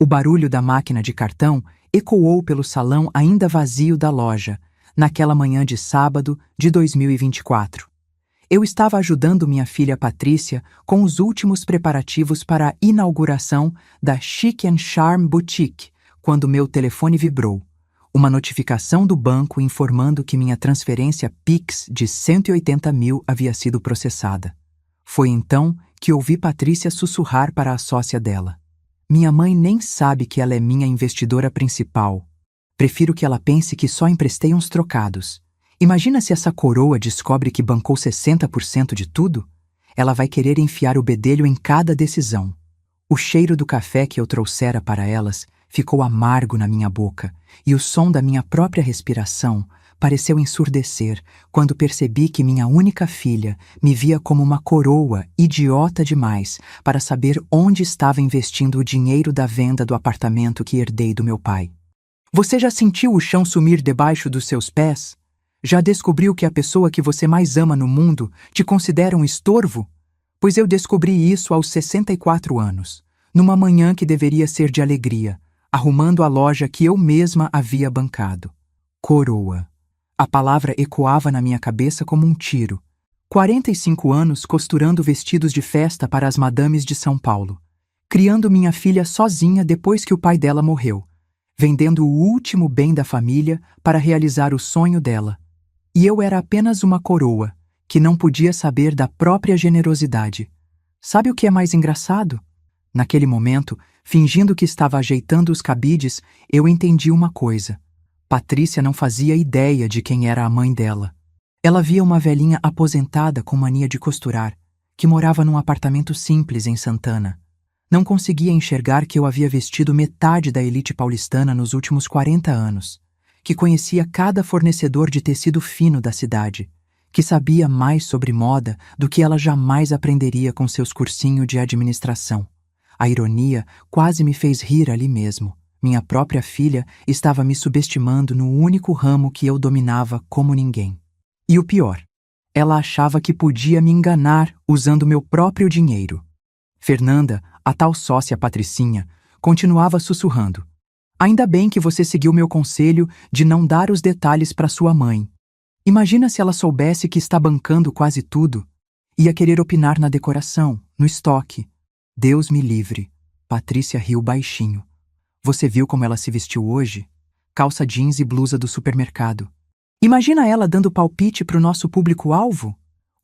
O barulho da máquina de cartão ecoou pelo salão ainda vazio da loja, naquela manhã de sábado de 2024. Eu estava ajudando minha filha Patrícia com os últimos preparativos para a inauguração da Chic & Charm Boutique, quando meu telefone vibrou. Uma notificação do banco informando que minha transferência Pix de 180 mil havia sido processada. Foi então que ouvi Patrícia sussurrar para a sócia dela. Minha mãe nem sabe que ela é minha investidora principal. Prefiro que ela pense que só emprestei uns trocados. Imagina se essa coroa descobre que bancou 60% de tudo? Ela vai querer enfiar o bedelho em cada decisão. O cheiro do café que eu trouxera para elas ficou amargo na minha boca, e o som da minha própria respiração pareceu ensurdecer quando percebi que minha única filha me via como uma coroa idiota demais para saber onde estava investindo o dinheiro da venda do apartamento que herdei do meu pai. Você já sentiu o chão sumir debaixo dos seus pés? Já descobriu que a pessoa que você mais ama no mundo te considera um estorvo? Pois eu descobri isso aos 64 anos, numa manhã que deveria ser de alegria, arrumando a loja que eu mesma havia bancado. Coroa. A palavra ecoava na minha cabeça como um tiro. 45 anos costurando vestidos de festa para as madames de São Paulo. Criando minha filha sozinha depois que o pai dela morreu. Vendendo o último bem da família para realizar o sonho dela. E eu era apenas uma coroa, que não podia saber da própria generosidade. Sabe o que é mais engraçado? Naquele momento, fingindo que estava ajeitando os cabides, eu entendi uma coisa. Patrícia não fazia ideia de quem era a mãe dela. Ela via uma velhinha aposentada com mania de costurar, que morava num apartamento simples em Santana. Não conseguia enxergar que eu havia vestido metade da elite paulistana nos últimos 40 anos, que conhecia cada fornecedor de tecido fino da cidade, que sabia mais sobre moda do que ela jamais aprenderia com seus cursinhos de administração. A ironia quase me fez rir ali mesmo. Minha própria filha estava me subestimando no único ramo que eu dominava como ninguém. E o pior, ela achava que podia me enganar usando meu próprio dinheiro. Fernanda, a tal sócia Patricinha, continuava sussurrando. Ainda bem que você seguiu meu conselho de não dar os detalhes para sua mãe. Imagina se ela soubesse que está bancando quase tudo. Ia querer opinar na decoração, no estoque. Deus me livre. Patrícia riu baixinho. Você viu como ela se vestiu hoje? Calça jeans e blusa do supermercado. Imagina ela dando palpite para o nosso público-alvo?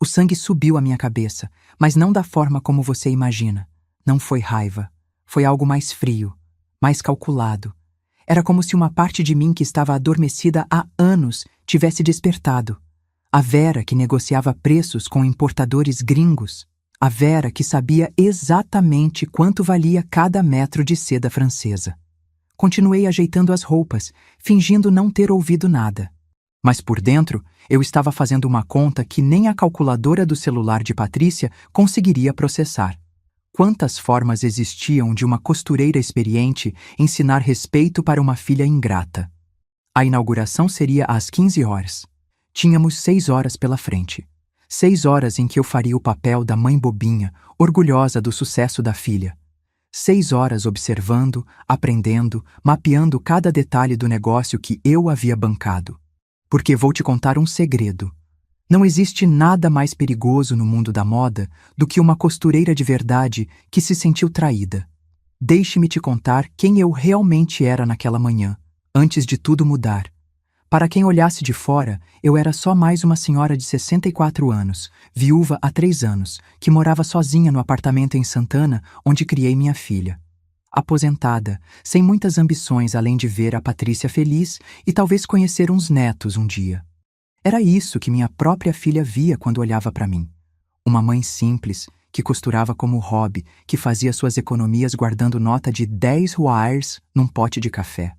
O sangue subiu à minha cabeça, mas não da forma como você imagina. Não foi raiva. Foi algo mais frio, mais calculado. Era como se uma parte de mim que estava adormecida há anos tivesse despertado. A Vera que negociava preços com importadores gringos. A Vera que sabia exatamente quanto valia cada metro de seda francesa. Continuei ajeitando as roupas, fingindo não ter ouvido nada. Mas por dentro, eu estava fazendo uma conta que nem a calculadora do celular de Patrícia conseguiria processar. Quantas formas existiam de uma costureira experiente ensinar respeito para uma filha ingrata? A inauguração seria às 15 horas. Tínhamos 6 horas pela frente. 6 horas em que eu faria o papel da mãe bobinha, orgulhosa do sucesso da filha. 6 horas observando, aprendendo, mapeando cada detalhe do negócio que eu havia bancado. Porque vou te contar um segredo. Não existe nada mais perigoso no mundo da moda do que uma costureira de verdade que se sentiu traída. Deixe-me te contar quem eu realmente era naquela manhã, antes de tudo mudar. Para quem olhasse de fora, eu era só mais uma senhora de 64 anos, viúva há 3 anos, que morava sozinha no apartamento em Santana, onde criei minha filha. Aposentada, sem muitas ambições além de ver a Patrícia feliz e talvez conhecer uns netos um dia. Era isso que minha própria filha via quando olhava para mim. Uma mãe simples, que costurava como hobby, que fazia suas economias guardando nota de 10 reais num pote de café.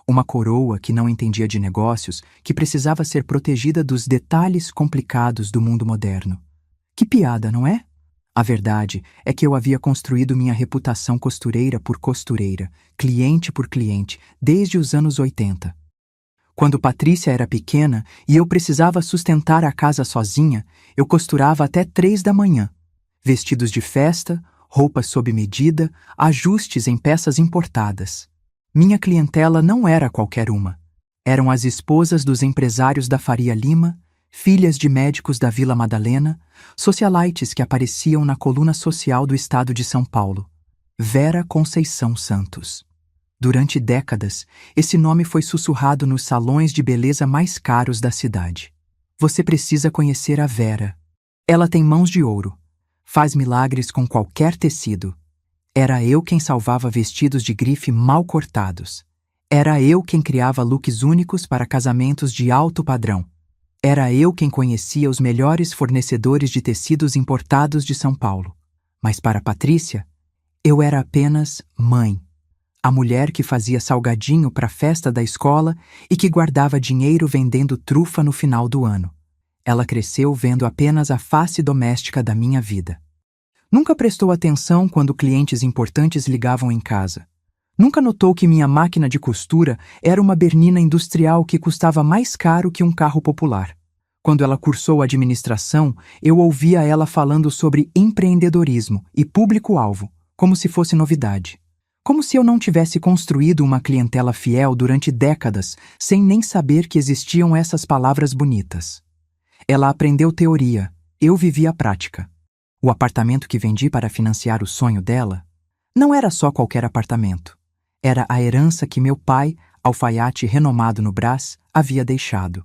Uma coroa que não entendia de negócios, que precisava ser protegida dos detalhes complicados do mundo moderno. Que piada, não é? A verdade é que eu havia construído minha reputação costureira por costureira, cliente por cliente, desde os anos 80. Quando Patrícia era pequena e eu precisava sustentar a casa sozinha, eu costurava até 3 da manhã. Vestidos de festa, roupas sob medida, ajustes em peças importadas. Minha clientela não era qualquer uma. Eram as esposas dos empresários da Faria Lima, filhas de médicos da Vila Madalena, socialites que apareciam na coluna social do estado de São Paulo. Vera Conceição Santos. Durante décadas, esse nome foi sussurrado nos salões de beleza mais caros da cidade. Você precisa conhecer a Vera. Ela tem mãos de ouro. Faz milagres com qualquer tecido. Era eu quem salvava vestidos de grife mal cortados. Era eu quem criava looks únicos para casamentos de alto padrão. Era eu quem conhecia os melhores fornecedores de tecidos importados de São Paulo. Mas para Patrícia, eu era apenas mãe. A mulher que fazia salgadinho para a festa da escola e que guardava dinheiro vendendo trufa no final do ano. Ela cresceu vendo apenas a face doméstica da minha vida. Nunca prestou atenção quando clientes importantes ligavam em casa. Nunca notou que minha máquina de costura era uma Bernina industrial que custava mais caro que um carro popular. Quando ela cursou administração, eu ouvia ela falando sobre empreendedorismo e público-alvo, como se fosse novidade. Como se eu não tivesse construído uma clientela fiel durante décadas, sem nem saber que existiam essas palavras bonitas. Ela aprendeu teoria, eu vivi a prática. O apartamento que vendi para financiar o sonho dela não era só qualquer apartamento. Era a herança que meu pai, alfaiate renomado no Brás, havia deixado.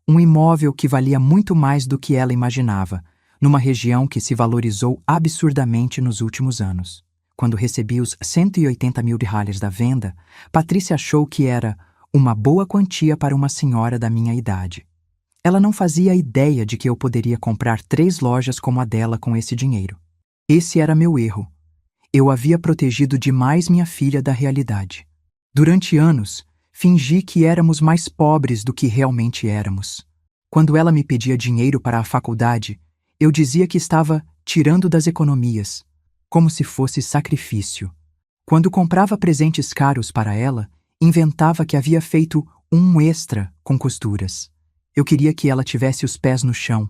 Um imóvel que valia muito mais do que ela imaginava, numa região que se valorizou absurdamente nos últimos anos. Quando recebi os 180 mil reais da venda, Patrícia achou que era uma boa quantia para uma senhora da minha idade. Ela não fazia ideia de que eu poderia comprar 3 lojas como a dela com esse dinheiro. Esse era meu erro. Eu havia protegido demais minha filha da realidade. Durante anos, fingi que éramos mais pobres do que realmente éramos. Quando ela me pedia dinheiro para a faculdade, eu dizia que estava tirando das economias, como se fosse sacrifício. Quando comprava presentes caros para ela, inventava que havia feito um extra com costuras. Eu queria que ela tivesse os pés no chão.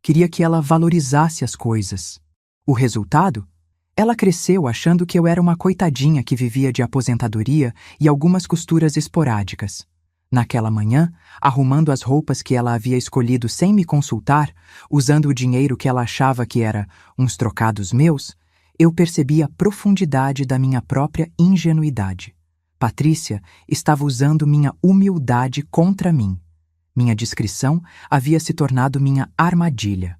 Queria que ela valorizasse as coisas. O resultado? Ela cresceu achando que eu era uma coitadinha que vivia de aposentadoria e algumas costuras esporádicas. Naquela manhã, arrumando as roupas que ela havia escolhido sem me consultar, usando o dinheiro que ela achava que era uns trocados meus, eu percebi a profundidade da minha própria ingenuidade. Patrícia estava usando minha humildade contra mim. Minha discrição havia se tornado minha armadilha.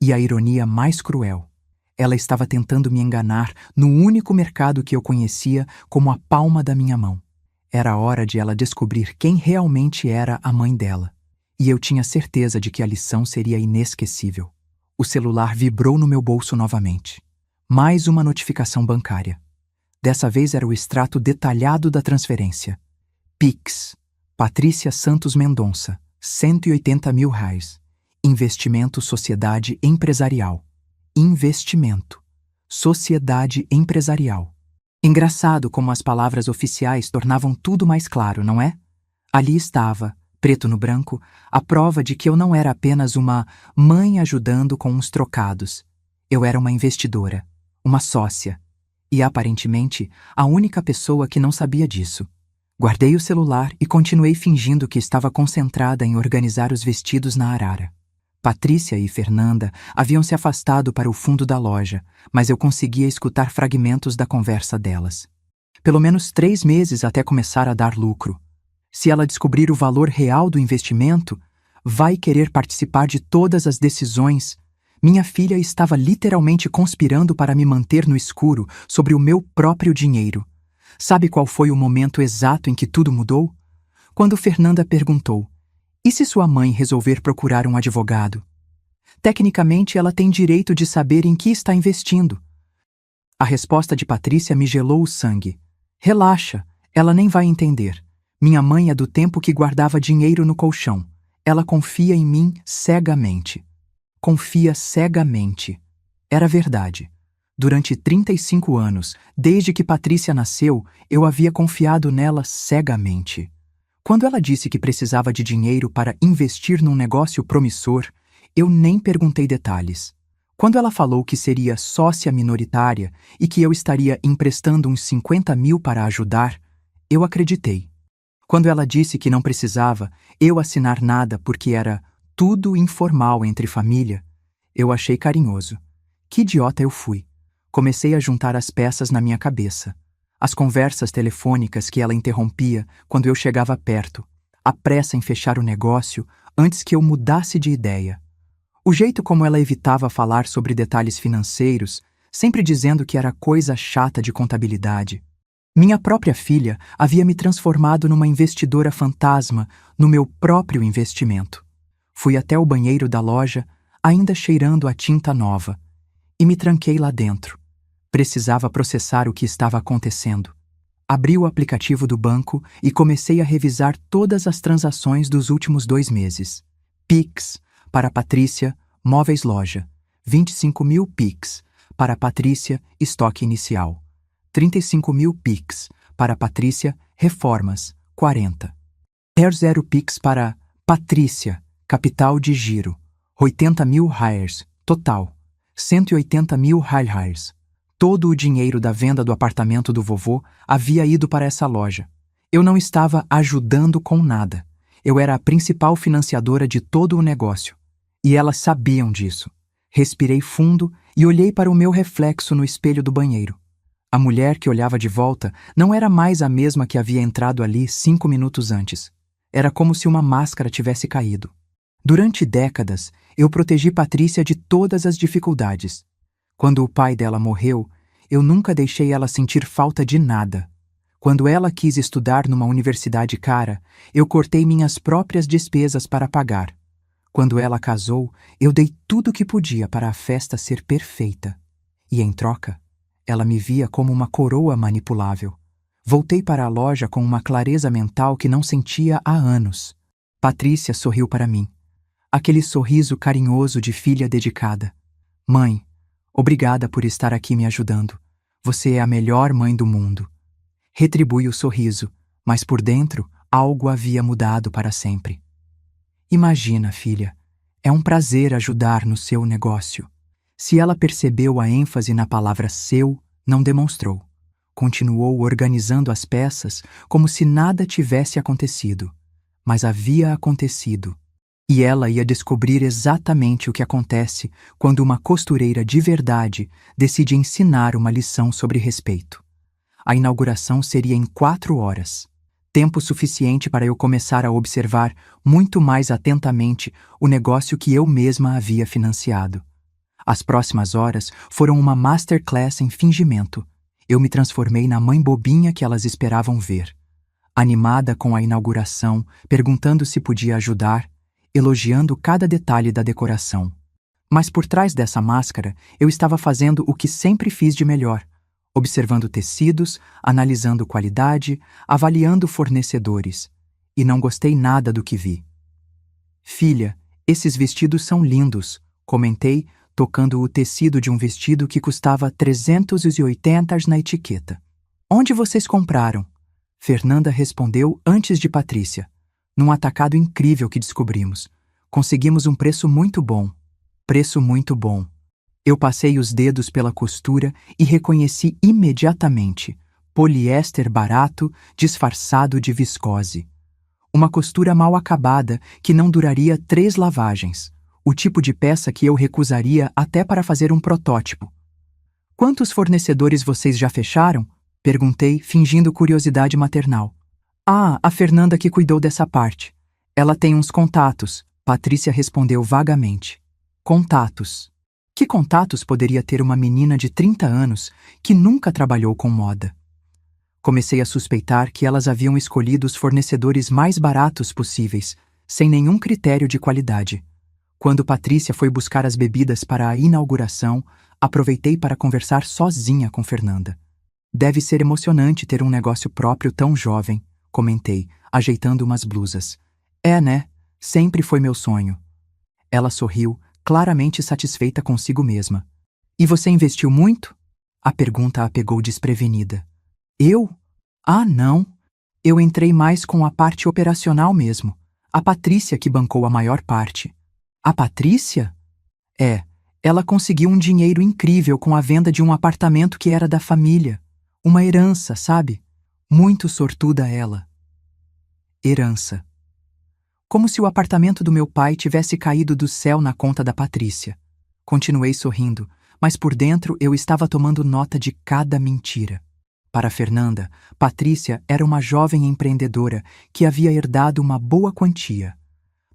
E a ironia mais cruel. Ela estava tentando me enganar no único mercado que eu conhecia como a palma da minha mão. Era hora de ela descobrir quem realmente era a mãe dela. E eu tinha certeza de que a lição seria inesquecível. O celular vibrou no meu bolso novamente. Mais uma notificação bancária. Dessa vez era o extrato detalhado da transferência. Pix. Patrícia Santos Mendonça. 180 mil reais. Investimento Sociedade Empresarial. Investimento. Sociedade Empresarial. Engraçado como as palavras oficiais tornavam tudo mais claro, não é? Ali estava, preto no branco, a prova de que eu não era apenas uma mãe ajudando com uns trocados. Eu era uma investidora, uma sócia. E, aparentemente, a única pessoa que não sabia disso. Guardei o celular e continuei fingindo que estava concentrada em organizar os vestidos na arara. Patrícia e Fernanda haviam se afastado para o fundo da loja, mas eu conseguia escutar fragmentos da conversa delas. Pelo menos 3 meses até começar a dar lucro. Se ela descobrir o valor real do investimento, vai querer participar de todas as decisões. Minha filha estava literalmente conspirando para me manter no escuro sobre o meu próprio dinheiro. Sabe qual foi o momento exato em que tudo mudou? Quando Fernanda perguntou: e se sua mãe resolver procurar um advogado? Tecnicamente, ela tem direito de saber em que está investindo. A resposta de Patrícia me gelou o sangue. Relaxa, ela nem vai entender. Minha mãe é do tempo que guardava dinheiro no colchão. Ela confia em mim cegamente. Confia cegamente. Era verdade. Durante 35 anos, desde que Patrícia nasceu, eu havia confiado nela cegamente. Quando ela disse que precisava de dinheiro para investir num negócio promissor, eu nem perguntei detalhes. Quando ela falou que seria sócia minoritária e que eu estaria emprestando uns 50 mil para ajudar, eu acreditei. Quando ela disse que não precisava eu assinar nada porque era tudo informal entre família, eu achei carinhoso. Que idiota eu fui. Comecei a juntar as peças na minha cabeça. As conversas telefônicas que ela interrompia quando eu chegava perto, a pressa em fechar o negócio antes que eu mudasse de ideia. O jeito como ela evitava falar sobre detalhes financeiros, sempre dizendo que era coisa chata de contabilidade. Minha própria filha havia me transformado numa investidora fantasma no meu próprio investimento. Fui até o banheiro da loja, ainda cheirando a tinta nova, e me tranquei lá dentro. Precisava processar o que estava acontecendo. Abri o aplicativo do banco e comecei a revisar todas as transações dos últimos 2 meses. Pix, para Patrícia, móveis loja. 25 mil Pix, para Patrícia, estoque inicial. 35 mil Pix, para Patrícia, reformas, 40. 0 Pix para Patrícia, capital de giro. 80 mil hires, total. 180 mil hires. Todo o dinheiro da venda do apartamento do vovô havia ido para essa loja. Eu não estava ajudando com nada. Eu era a principal financiadora de todo o negócio. E elas sabiam disso. Respirei fundo e olhei para o meu reflexo no espelho do banheiro. A mulher que olhava de volta não era mais a mesma que havia entrado ali 5 minutos antes. Era como se uma máscara tivesse caído. Durante décadas, eu protegi Patrícia de todas as dificuldades. Quando o pai dela morreu, eu nunca deixei ela sentir falta de nada. Quando ela quis estudar numa universidade cara, eu cortei minhas próprias despesas para pagar. Quando ela casou, eu dei tudo o que podia para a festa ser perfeita. E em troca, ela me via como uma coroa manipulável. Voltei para a loja com uma clareza mental que não sentia há anos. Patrícia sorriu para mim. Aquele sorriso carinhoso de filha dedicada. Mãe, obrigada por estar aqui me ajudando. Você é a melhor mãe do mundo. Retribui o sorriso, mas por dentro algo havia mudado para sempre. Imagina, filha, é um prazer ajudar no seu negócio. Se ela percebeu a ênfase na palavra seu, não demonstrou. Continuou organizando as peças como se nada tivesse acontecido. Mas havia acontecido. E ela ia descobrir exatamente o que acontece quando uma costureira de verdade decide ensinar uma lição sobre respeito. A inauguração seria em 4 horas. Tempo suficiente para eu começar a observar muito mais atentamente o negócio que eu mesma havia financiado. As próximas horas foram uma masterclass em fingimento. Eu me transformei na mãe bobinha que elas esperavam ver. Animada com a inauguração, perguntando se podia ajudar, elogiando cada detalhe da decoração. Mas por trás dessa máscara, eu estava fazendo o que sempre fiz de melhor. Observando tecidos, analisando qualidade, avaliando fornecedores. E não gostei nada do que vi. Filha, esses vestidos são lindos, comentei, tocando o tecido de um vestido que custava 380 na etiqueta. Onde vocês compraram? Fernanda respondeu antes de Patrícia. Num atacado incrível que descobrimos. Conseguimos um preço muito bom. Preço muito bom. Eu passei os dedos pela costura e reconheci imediatamente. Poliéster barato, disfarçado de viscose. Uma costura mal acabada que não duraria 3 lavagens. O tipo de peça que eu recusaria até para fazer um protótipo. Quantos fornecedores vocês já fecharam? Perguntei, fingindo curiosidade maternal. Ah, a Fernanda que cuidou dessa parte. Ela tem uns contatos, Patrícia respondeu vagamente. Contatos. Que contatos poderia ter uma menina de 30 anos que nunca trabalhou com moda? Comecei a suspeitar que elas haviam escolhido os fornecedores mais baratos possíveis, sem nenhum critério de qualidade. Quando Patrícia foi buscar as bebidas para a inauguração, aproveitei para conversar sozinha com Fernanda. Deve ser emocionante ter um negócio próprio tão jovem, comentei, ajeitando umas blusas. É, né? Sempre foi meu sonho. Ela sorriu, claramente satisfeita consigo mesma. E você investiu muito? A pergunta a pegou desprevenida. Eu? Ah, não. Eu entrei mais com a parte operacional mesmo. A Patrícia que bancou a maior parte. A Patrícia? É, Ela conseguiu um dinheiro incrível com a venda de um apartamento que era da família. Uma herança, sabe? Muito sortuda ela. Herança. Como se o apartamento do meu pai tivesse caído do céu na conta da Patrícia. Continuei sorrindo, mas por dentro eu estava tomando nota de cada mentira. Para Fernanda, Patrícia era uma jovem empreendedora que havia herdado uma boa quantia.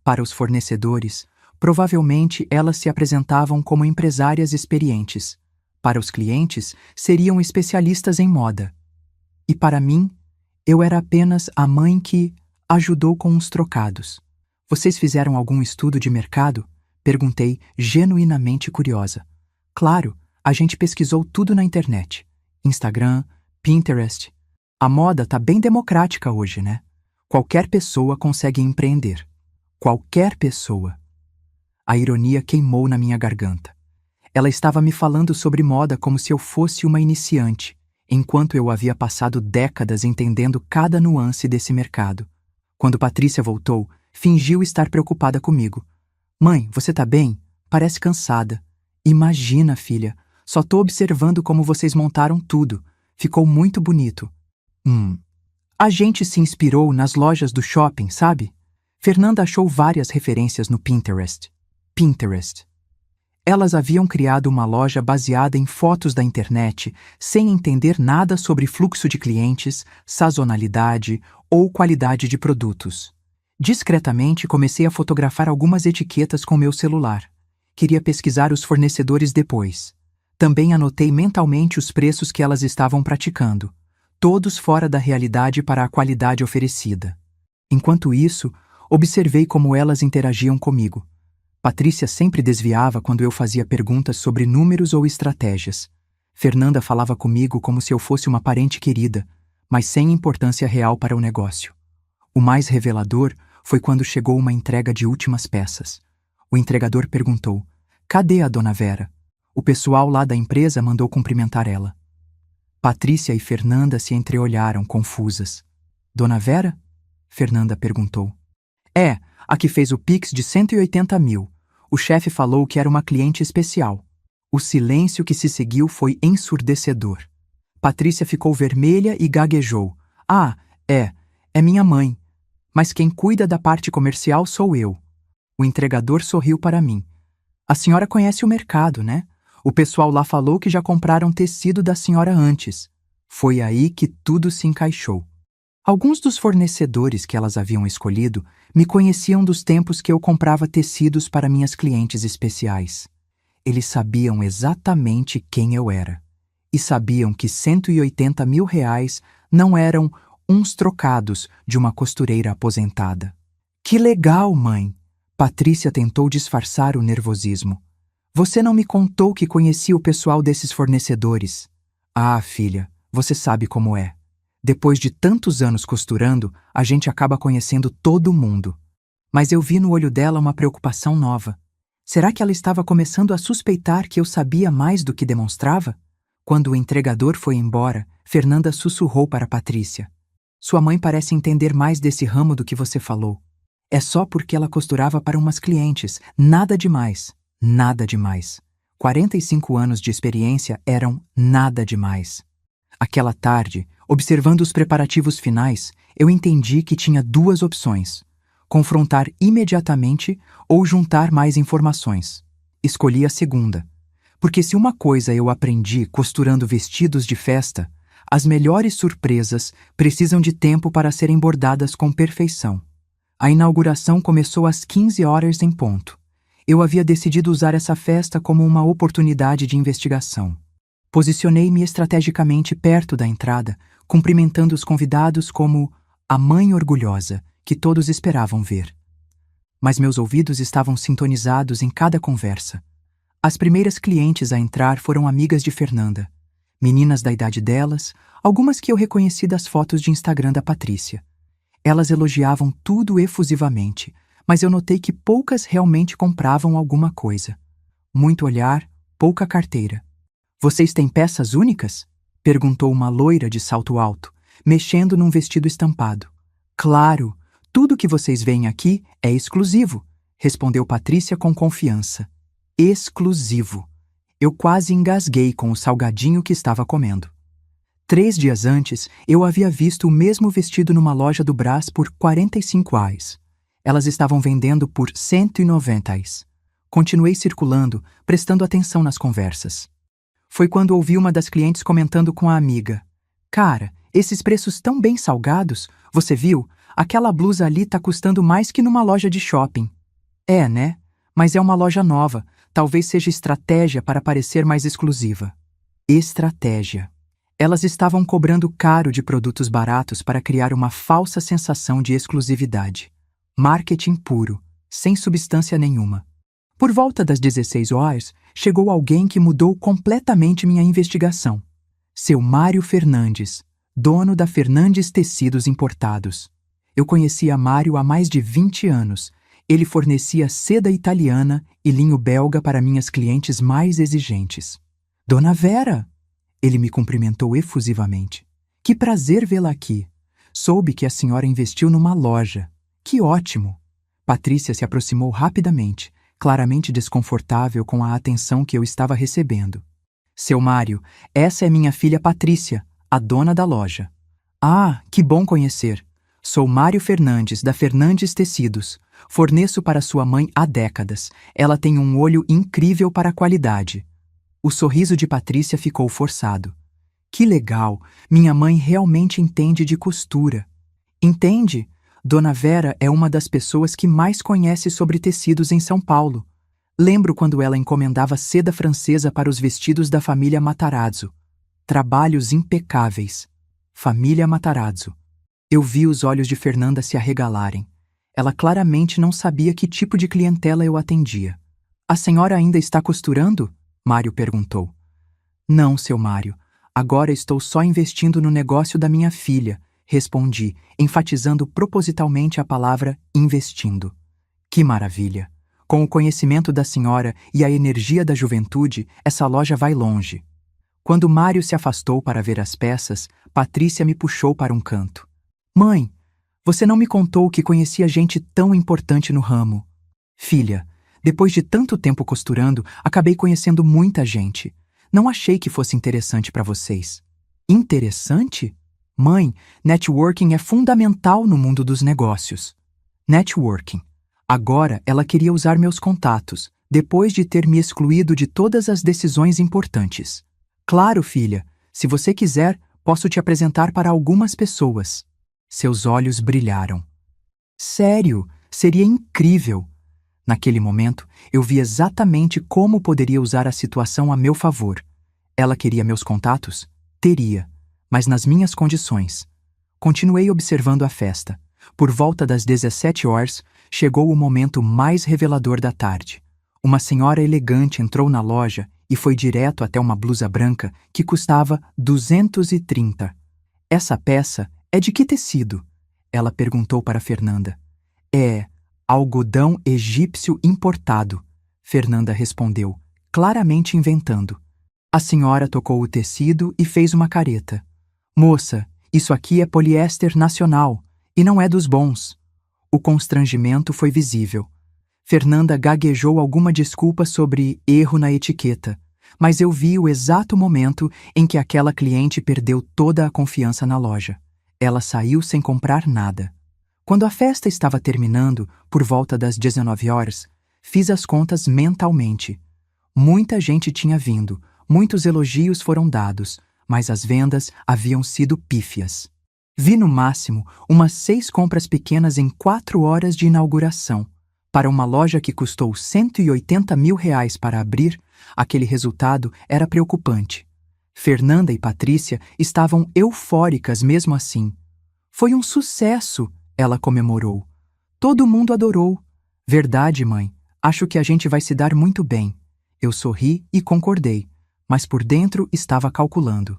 Para os fornecedores, provavelmente elas se apresentavam como empresárias experientes. Para os clientes, seriam especialistas em moda. E para mim, eu era apenas a mãe que ajudou com uns trocados. Vocês fizeram algum estudo de mercado? Perguntei, genuinamente curiosa. Claro, a gente pesquisou tudo na internet. Instagram, Pinterest. A moda tá bem democrática hoje, né? Qualquer pessoa consegue empreender. Qualquer pessoa. A ironia queimou na minha garganta. Ela estava me falando sobre moda como se eu fosse uma iniciante, enquanto eu havia passado décadas entendendo cada nuance desse mercado. Quando Patrícia voltou, fingiu estar preocupada comigo. Mãe, você tá bem? Parece cansada. Imagina, filha. Só tô observando como vocês montaram tudo. Ficou muito bonito. A gente se inspirou nas lojas do shopping, sabe? Fernanda achou várias referências no Pinterest. Elas haviam criado uma loja baseada em fotos da internet, sem entender nada sobre fluxo de clientes, sazonalidade ou qualidade de produtos. Discretamente comecei a fotografar algumas etiquetas com meu celular. Queria pesquisar os fornecedores depois. Também anotei mentalmente os preços que elas estavam praticando, todos fora da realidade para a qualidade oferecida. Enquanto isso, observei como elas interagiam comigo. Patrícia sempre desviava quando eu fazia perguntas sobre números ou estratégias. Fernanda falava comigo como se eu fosse uma parente querida, mas sem importância real para o negócio. O mais revelador foi quando chegou uma entrega de últimas peças. O entregador perguntou: "Cadê a dona Vera?" O pessoal lá da empresa mandou cumprimentar ela. Patrícia e Fernanda se entreolharam, confusas. "Dona Vera?" Fernanda perguntou. "É, a que fez o Pix de 180 mil. O chefe falou que era uma cliente especial." O silêncio que se seguiu foi ensurdecedor. Patrícia ficou vermelha e gaguejou. "Ah, é minha mãe. Mas quem cuida da parte comercial sou eu." O entregador sorriu para mim. "A senhora conhece o mercado, né? O pessoal lá falou que já compraram tecido da senhora antes." Foi aí que tudo se encaixou. Alguns dos fornecedores que elas haviam escolhido me conheciam dos tempos que eu comprava tecidos para minhas clientes especiais. Eles sabiam exatamente quem eu era. E sabiam que 180 mil reais não eram uns trocados de uma costureira aposentada. "Que legal, mãe!" Patrícia tentou disfarçar o nervosismo. "Você não me contou que conhecia o pessoal desses fornecedores." "Ah, filha, você sabe como é. Depois de tantos anos costurando, a gente acaba conhecendo todo mundo." Mas eu vi no olho dela uma preocupação nova. Será que ela estava começando a suspeitar que eu sabia mais do que demonstrava? Quando o entregador foi embora, Fernanda sussurrou para Patrícia: "Sua mãe parece entender mais desse ramo do que você falou. É só porque ela costurava para umas clientes. Nada demais. Nada demais. 45 anos de experiência eram nada demais." Aquela tarde, observando os preparativos finais, eu entendi que tinha duas opções: confrontar imediatamente ou juntar mais informações. Escolhi a segunda, porque se uma coisa eu aprendi costurando vestidos de festa, as melhores surpresas precisam de tempo para serem bordadas com perfeição. A inauguração começou às 15 horas em ponto. Eu havia decidido usar essa festa como uma oportunidade de investigação. Posicionei-me estrategicamente perto da entrada, cumprimentando os convidados como a mãe orgulhosa que todos esperavam ver. Mas meus ouvidos estavam sintonizados em cada conversa. As primeiras clientes a entrar foram amigas de Fernanda. Meninas da idade delas, algumas que eu reconheci das fotos de Instagram da Patrícia. Elas elogiavam tudo efusivamente, mas eu notei que poucas realmente compravam alguma coisa. Muito olhar, pouca carteira. "Vocês têm peças únicas?" perguntou uma loira de salto alto, mexendo num vestido estampado. "Claro, tudo que vocês veem aqui é exclusivo", respondeu Patrícia com confiança. exclusivo. Eu quase engasguei com o salgadinho que estava comendo. 3 dias antes, eu havia visto o mesmo vestido numa loja do Brás por R$ 45. Elas estavam vendendo por R$ 190. Continuei circulando, prestando atenção nas conversas. Foi quando ouvi uma das clientes comentando com a amiga: "Cara, esses preços tão bem salgados, você viu? Aquela blusa ali tá custando mais que numa loja de shopping." É, né? Mas é uma loja nova, talvez seja estratégia para parecer mais exclusiva. Estratégia. Elas estavam cobrando caro de produtos baratos para criar uma falsa sensação de exclusividade. Marketing puro, sem substância nenhuma. Por volta das 16 horas, chegou alguém que mudou completamente minha investigação. Seu Mário Fernandes, dono da Fernandes Tecidos Importados. Eu conhecia Mário há mais de 20 anos. Ele fornecia seda italiana e linho belga para minhas clientes mais exigentes. "Dona Vera!" Ele me cumprimentou efusivamente. "Que prazer vê-la aqui. Soube que a senhora investiu numa loja. Que ótimo!" Patrícia se aproximou rapidamente, claramente desconfortável com a atenção que eu estava recebendo. "Seu Mário, essa é minha filha Patrícia, a dona da loja." "Ah, que bom conhecer. Sou Mário Fernandes, da Fernandes Tecidos. Forneço para sua mãe há décadas. Ela tem um olho incrível para a qualidade." O sorriso de Patrícia ficou forçado. "Que legal! Minha mãe realmente entende de costura." "Entende? Dona Vera é uma das pessoas que mais conhece sobre tecidos em São Paulo. Lembro quando ela encomendava seda francesa para os vestidos da família Matarazzo. Trabalhos impecáveis. Família Matarazzo." Eu vi os olhos de Fernanda se arregalarem. Ela claramente não sabia que tipo de clientela eu atendia. "A senhora ainda está costurando?" Mário perguntou. "Não, seu Mário. Agora estou só investindo no negócio da minha filha", respondi, enfatizando propositalmente a palavra investindo. "Que maravilha! Com o conhecimento da senhora e a energia da juventude, essa loja vai longe." Quando Mário se afastou para ver as peças, Patrícia me puxou para um canto. "Mãe, você não me contou que conhecia gente tão importante no ramo." "Filha, depois de tanto tempo costurando, acabei conhecendo muita gente. Não achei que fosse interessante para vocês." "Interessante? Mãe, networking é fundamental no mundo dos negócios." Networking. Agora ela queria usar meus contatos, depois de ter me excluído de todas as decisões importantes. "Claro, filha. Se você quiser, posso te apresentar para algumas pessoas." Seus olhos brilharam. "Sério? Seria incrível." Naquele momento, eu vi exatamente como poderia usar a situação a meu favor. Ela queria meus contatos? Teria, mas nas minhas condições. Continuei observando a festa. Por volta das 17 horas, chegou o momento mais revelador da tarde. Uma senhora elegante entrou na loja e foi direto até uma blusa branca que custava 230. "Essa peça é de que tecido?" Ela perguntou para Fernanda. "É algodão egípcio importado", Fernanda respondeu, claramente inventando. A senhora tocou o tecido e fez uma careta. "Moça, isso aqui é poliéster nacional e não é dos bons." O constrangimento foi visível. Fernanda gaguejou alguma desculpa sobre erro na etiqueta, mas eu vi o exato momento em que aquela cliente perdeu toda a confiança na loja. Ela saiu sem comprar nada. Quando a festa estava terminando, por volta das 19 horas, fiz as contas mentalmente. Muita gente tinha vindo, muitos elogios foram dados, mas as vendas haviam sido pífias. Vi no máximo umas 6 compras pequenas em 4 horas de inauguração. Para uma loja que custou R$ 180 mil para abrir, aquele resultado era preocupante. Fernanda e Patrícia estavam eufóricas mesmo assim. "Foi um sucesso!" ela comemorou. "Todo mundo adorou." "Verdade, mãe. Acho que a gente vai se dar muito bem." Eu sorri e concordei, mas por dentro estava calculando.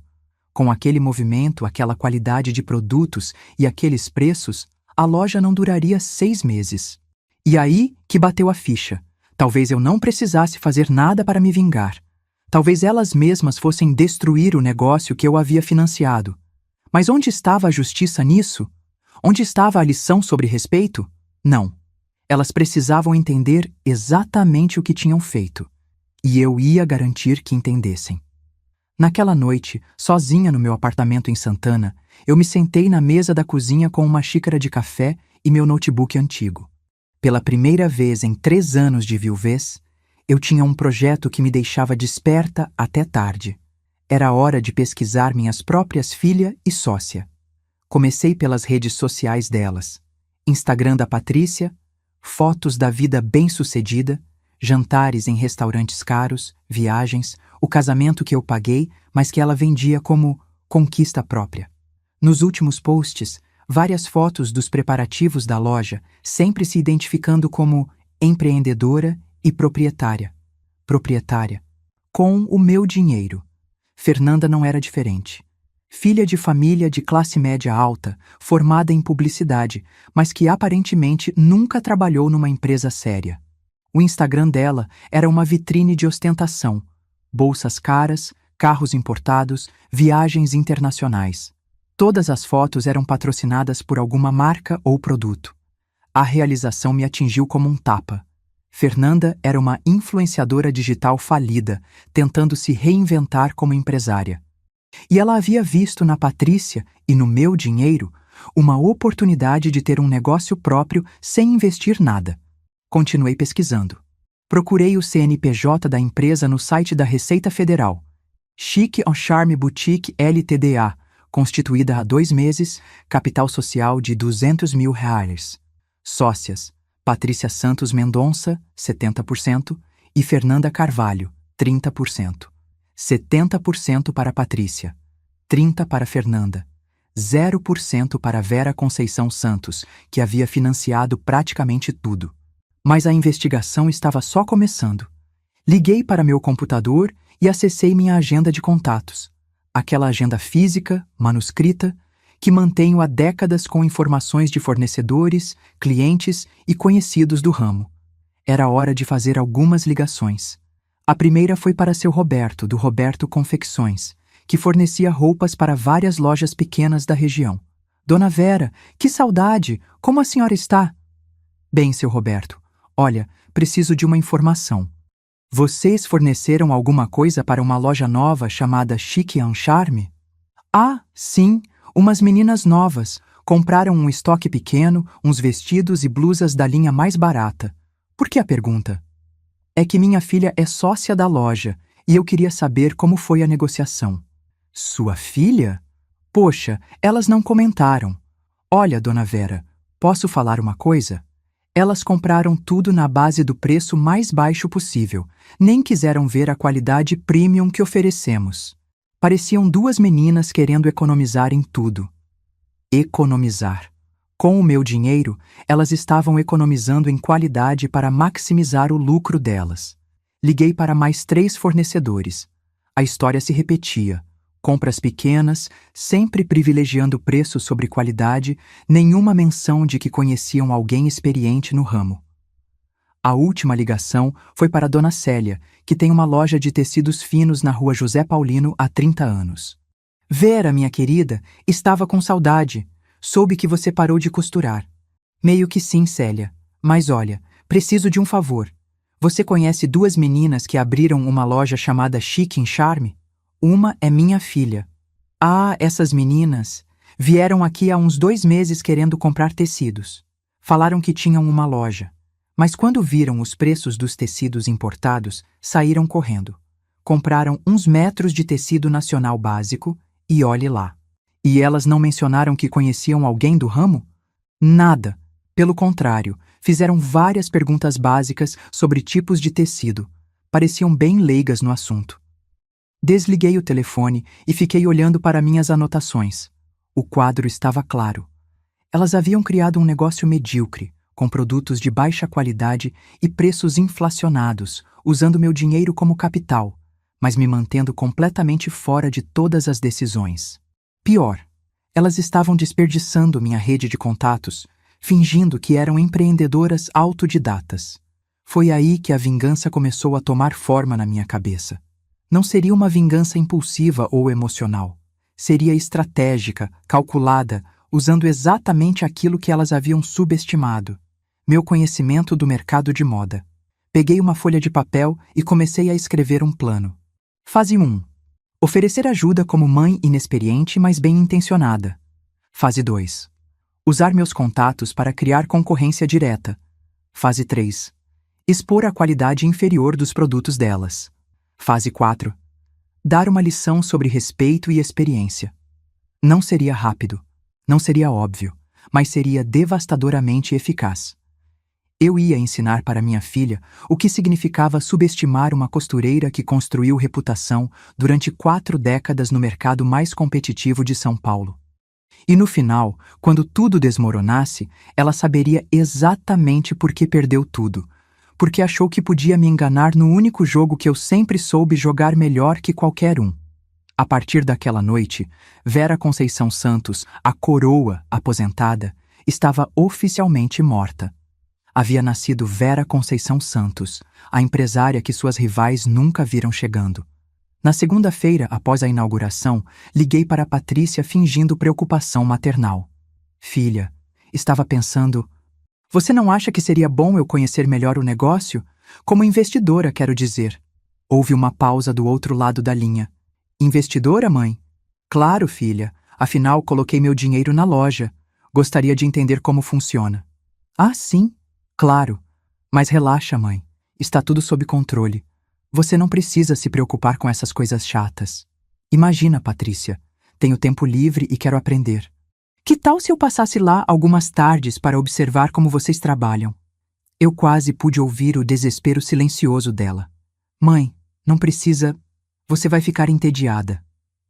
Com aquele movimento, aquela qualidade de produtos e aqueles preços, a loja não duraria 6 meses. E aí que bateu a ficha. Talvez eu não precisasse fazer nada para me vingar. Talvez elas mesmas fossem destruir o negócio que eu havia financiado. Mas onde estava a justiça nisso? Onde estava a lição sobre respeito? Não. Elas precisavam entender exatamente o que tinham feito. E eu ia garantir que entendessem. Naquela noite, sozinha no meu apartamento em Santana, eu me sentei na mesa da cozinha com uma xícara de café e meu notebook antigo. Pela primeira vez em 3 anos de viuvez, eu tinha um projeto que me deixava desperta até tarde. Era hora de pesquisar minhas próprias filha e sócia. Comecei pelas redes sociais delas. Instagram da Patrícia, fotos da vida bem-sucedida, jantares em restaurantes caros, viagens, o casamento que eu paguei, mas que ela vendia como conquista própria. Nos últimos posts, várias fotos dos preparativos da loja, sempre se identificando como empreendedora e proprietária. Proprietária. Com o meu dinheiro. Fernanda não era diferente. Filha de família de classe média alta, formada em publicidade, mas que aparentemente nunca trabalhou numa empresa séria. O Instagram dela era uma vitrine de ostentação, bolsas caras, carros importados, viagens internacionais. Todas as fotos eram patrocinadas por alguma marca ou produto. A realização me atingiu como um tapa. Fernanda era uma influenciadora digital falida, tentando se reinventar como empresária. E ela havia visto na Patrícia e no meu dinheiro uma oportunidade de ter um negócio próprio sem investir nada. Continuei pesquisando. Procurei o CNPJ da empresa no site da Receita Federal. Chic en Charme Boutique Ltda, constituída há 2 meses, capital social de R$200 mil. Sócias: Patrícia Santos Mendonça, 70%, e Fernanda Carvalho, 30%. 70% para Patrícia, 30% para Fernanda, 0% para Vera Conceição Santos, que havia financiado praticamente tudo. Mas a investigação estava só começando. Liguei para meu computador e acessei minha agenda de contatos. Aquela agenda física, manuscrita, que mantenho há décadas com informações de fornecedores, clientes e conhecidos do ramo. Era hora de fazer algumas ligações. A primeira foi para seu Roberto, do Roberto Confecções, que fornecia roupas para várias lojas pequenas da região. Dona Vera, que saudade! Como a senhora está? Bem, seu Roberto, olha, preciso de uma informação. Vocês forneceram alguma coisa para uma loja nova chamada Chic en Charme? Ah, sim, umas meninas novas. Compraram um estoque pequeno, uns vestidos e blusas da linha mais barata. Por que a pergunta? É que minha filha é sócia da loja e eu queria saber como foi a negociação. Sua filha? Poxa, elas não comentaram. Olha, dona Vera, posso falar uma coisa? Elas compraram tudo na base do preço mais baixo possível, nem quiseram ver a qualidade premium que oferecemos. Pareciam 2 meninas querendo economizar em tudo. Economizar. Com o meu dinheiro, elas estavam economizando em qualidade para maximizar o lucro delas. Liguei para mais 3 fornecedores. A história se repetia. Compras pequenas, sempre privilegiando preço sobre qualidade, nenhuma menção de que conheciam alguém experiente no ramo. A última ligação foi para Dona Célia, que tem uma loja de tecidos finos na rua José Paulino há 30 anos. Vera, minha querida, estava com saudade. Soube que você parou de costurar. Meio que sim, Célia. Mas olha, preciso de um favor. Você conhece 2 meninas que abriram uma loja chamada Chic en Charme? Uma é minha filha. Ah, essas meninas vieram aqui há uns 2 meses querendo comprar tecidos. Falaram que tinham uma loja. Mas quando viram os preços dos tecidos importados, saíram correndo. Compraram uns metros de tecido nacional básico e olhe lá. E elas não mencionaram que conheciam alguém do ramo? Nada. Pelo contrário, fizeram várias perguntas básicas sobre tipos de tecido. Pareciam bem leigas no assunto. Desliguei o telefone e fiquei olhando para minhas anotações. O quadro estava claro. Elas haviam criado um negócio medíocre, com produtos de baixa qualidade e preços inflacionados, usando meu dinheiro como capital, mas me mantendo completamente fora de todas as decisões. Pior, elas estavam desperdiçando minha rede de contatos, fingindo que eram empreendedoras autodidatas. Foi aí que a vingança começou a tomar forma na minha cabeça. Não seria uma vingança impulsiva ou emocional. Seria estratégica, calculada, usando exatamente aquilo que elas haviam subestimado: meu conhecimento do mercado de moda. Peguei uma folha de papel e comecei a escrever um plano. Fase 1. Oferecer ajuda como mãe inexperiente, mas bem intencionada. Fase 2. Usar meus contatos para criar concorrência direta. Fase 3. Expor a qualidade inferior dos produtos delas. Fase 4. Dar uma lição sobre respeito e experiência. Não seria rápido, não seria óbvio, mas seria devastadoramente eficaz. Eu ia ensinar para minha filha o que significava subestimar uma costureira que construiu reputação durante 4 décadas no mercado mais competitivo de São Paulo. E no final, quando tudo desmoronasse, ela saberia exatamente por que perdeu tudo, porque achou que podia me enganar no único jogo que eu sempre soube jogar melhor que qualquer um. A partir daquela noite, Vera Conceição Santos, a coroa aposentada, estava oficialmente morta. Havia nascido Vera Conceição Santos, a empresária que suas rivais nunca viram chegando. Na segunda-feira, após a inauguração, liguei para Patrícia fingindo preocupação maternal. Filha, estava pensando... Você não acha que seria bom eu conhecer melhor o negócio? Como investidora, quero dizer. Houve uma pausa do outro lado da linha. Investidora, mãe? Claro, filha. Afinal, coloquei meu dinheiro na loja. Gostaria de entender como funciona. Ah, sim? Claro. Mas relaxa, mãe. Está tudo sob controle. Você não precisa se preocupar com essas coisas chatas. Imagina, Patrícia. Tenho tempo livre e quero aprender. Que tal se eu passasse lá algumas tardes para observar como vocês trabalham? Eu quase pude ouvir o desespero silencioso dela. Mãe, não precisa... Você vai ficar entediada.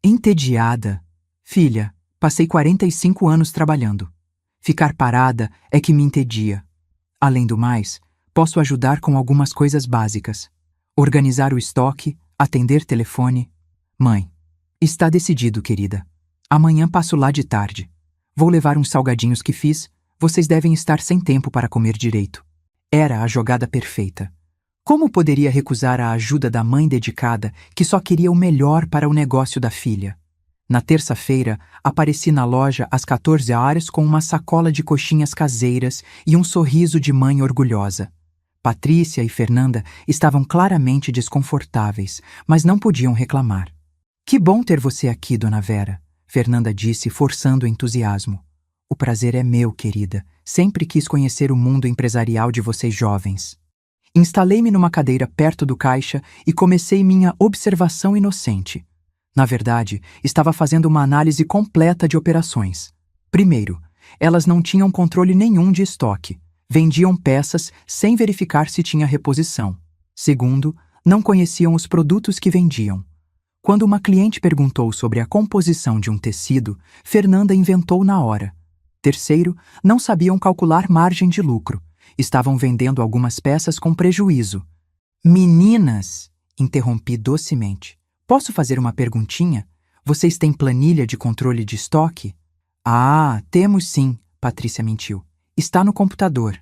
Entediada? Filha, passei 45 anos trabalhando. Ficar parada é que me entedia. Além do mais, posso ajudar com algumas coisas básicas. Organizar o estoque, atender telefone. Mãe, está decidido, querida. Amanhã passo lá de tarde. Vou levar uns salgadinhos que fiz. Vocês devem estar sem tempo para comer direito. Era a jogada perfeita. Como poderia recusar a ajuda da mãe dedicada que só queria o melhor para o negócio da filha? Na terça-feira, apareci na loja às 14 horas com uma sacola de coxinhas caseiras e um sorriso de mãe orgulhosa. Patrícia e Fernanda estavam claramente desconfortáveis, mas não podiam reclamar. Que bom ter você aqui, dona Vera, Fernanda disse, forçando o entusiasmo. O prazer é meu, querida. Sempre quis conhecer o mundo empresarial de vocês jovens. Instalei-me numa cadeira perto do caixa e comecei minha observação inocente. Na verdade, estava fazendo uma análise completa de operações. Primeiro, elas não tinham controle nenhum de estoque. Vendiam peças sem verificar se tinha reposição. Segundo, não conheciam os produtos que vendiam. Quando uma cliente perguntou sobre a composição de um tecido, Fernanda inventou na hora. Terceiro, não sabiam calcular margem de lucro. Estavam vendendo algumas peças com prejuízo. Meninas, interrompi docemente. Posso fazer uma perguntinha? Vocês têm planilha de controle de estoque? Ah, temos sim, Patrícia mentiu. Está no computador.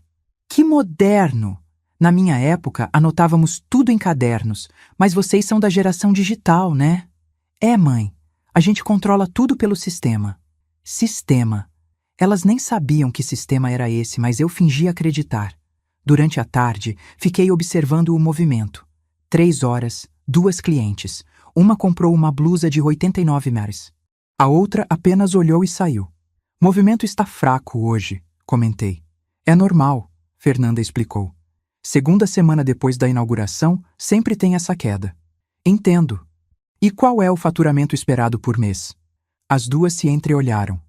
Que moderno! Na minha época, anotávamos tudo em cadernos, mas vocês são da geração digital, né? É, mãe. A gente controla tudo pelo sistema. Sistema. Elas nem sabiam que sistema era esse, mas eu fingi acreditar. Durante a tarde, fiquei observando o movimento. 3 horas, 2 clientes. Uma comprou uma blusa de 89 meses. A outra apenas olhou e saiu. Movimento está fraco hoje, comentei. É normal, Fernanda explicou. Segunda semana depois da inauguração, sempre tem essa queda. Entendo. E qual é o faturamento esperado por mês? As duas se entreolharam.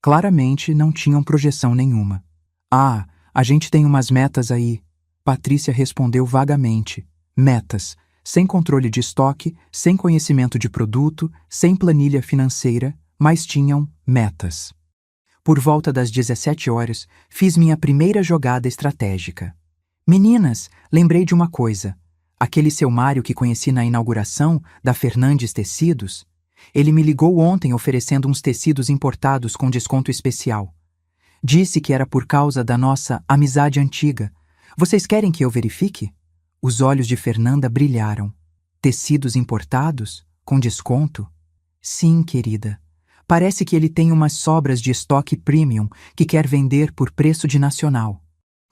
Claramente não tinham projeção nenhuma. Ah, a gente tem umas metas aí. Patrícia respondeu vagamente. Metas. Sem controle de estoque, sem conhecimento de produto, sem planilha financeira, mas tinham metas. Por volta das 17 horas, fiz minha primeira jogada estratégica. Meninas, lembrei de uma coisa. Aquele seu Mário que conheci na inauguração, da Fernandes Tecidos, ele me ligou ontem oferecendo uns tecidos importados com desconto especial. Disse que era por causa da nossa amizade antiga. Vocês querem que eu verifique? Os olhos de Fernanda brilharam. Tecidos importados? Com desconto? Sim, querida. Parece que ele tem umas sobras de estoque premium que quer vender por preço de nacional.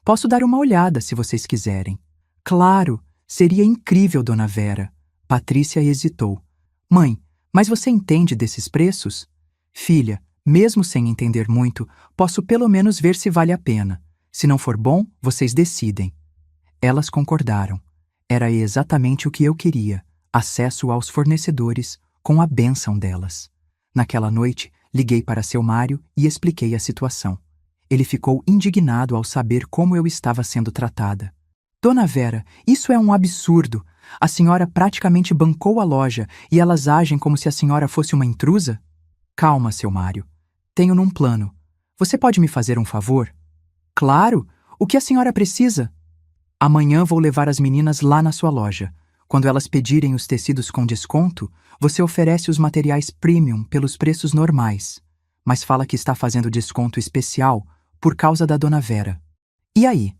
Posso dar uma olhada se vocês quiserem. Claro, seria incrível, dona Vera. Patrícia hesitou. Mãe, mas você entende desses preços? Filha, mesmo sem entender muito, posso pelo menos ver se vale a pena. Se não for bom, vocês decidem. Elas concordaram. Era exatamente o que eu queria: acesso aos fornecedores, com a bênção delas. Naquela noite, liguei para seu Mário e expliquei a situação. Ele ficou indignado ao saber como eu estava sendo tratada. Dona Vera, isso é um absurdo. A senhora praticamente bancou a loja e elas agem como se a senhora fosse uma intrusa? Calma, seu Mário. Tenho um plano. Você pode me fazer um favor? Claro! O que a senhora precisa? Amanhã vou levar as meninas lá na sua loja. Quando elas pedirem os tecidos com desconto, você oferece os materiais premium pelos preços normais, mas fala que está fazendo desconto especial por causa da Dona Vera. E aí?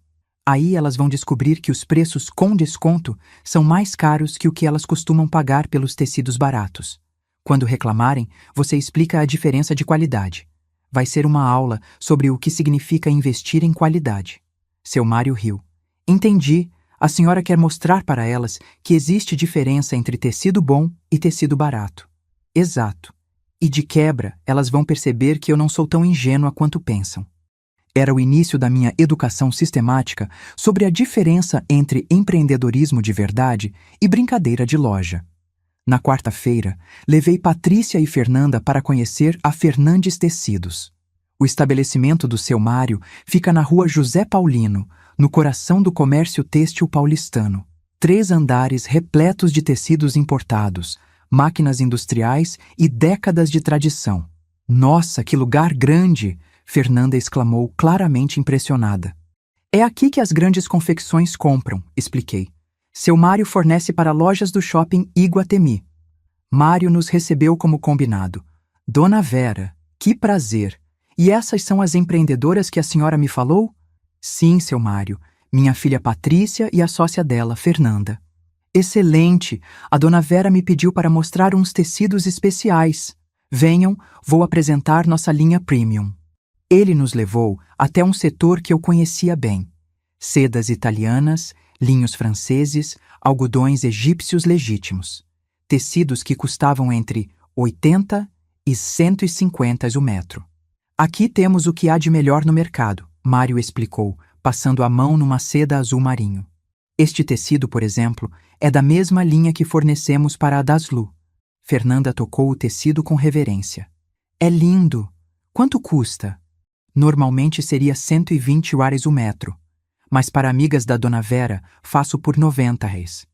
Aí elas vão descobrir que os preços com desconto são mais caros que o que elas costumam pagar pelos tecidos baratos. Quando reclamarem, você explica a diferença de qualidade. Vai ser uma aula sobre o que significa investir em qualidade. Seu Mário riu. Entendi. A senhora quer mostrar para elas que existe diferença entre tecido bom e tecido barato. Exato. E de quebra, elas vão perceber que eu não sou tão ingênua quanto pensam. Era o início da minha educação sistemática sobre a diferença entre empreendedorismo de verdade e brincadeira de loja. Na quarta-feira, levei Patrícia e Fernanda para conhecer a Fernandes Tecidos. O estabelecimento do seu Mário fica na rua José Paulino, no coração do comércio têxtil paulistano. 3 andares repletos de tecidos importados, máquinas industriais e décadas de tradição. Nossa, que lugar grande! Fernanda exclamou, claramente impressionada. É aqui que as grandes confecções compram, expliquei. Seu Mário fornece para lojas do shopping Iguatemi. Mário nos recebeu como combinado. Dona Vera, que prazer! E essas são as empreendedoras que a senhora me falou? Sim, seu Mário. Minha filha Patrícia e a sócia dela, Fernanda. Excelente! A Dona Vera me pediu para mostrar uns tecidos especiais. Venham, vou apresentar nossa linha premium. Ele nos levou até um setor que eu conhecia bem. Sedas italianas, linhos franceses, algodões egípcios legítimos. Tecidos que custavam entre 80 e 150 o metro. Aqui temos o que há de melhor no mercado, Mário explicou, passando a mão numa seda azul marinho. Este tecido, por exemplo, é da mesma linha que fornecemos para a Daslu. Fernanda tocou o tecido com reverência. É lindo! Quanto custa? Normalmente seria 120 yuares o metro, mas para amigas da Dona Vera, faço por 90 reis.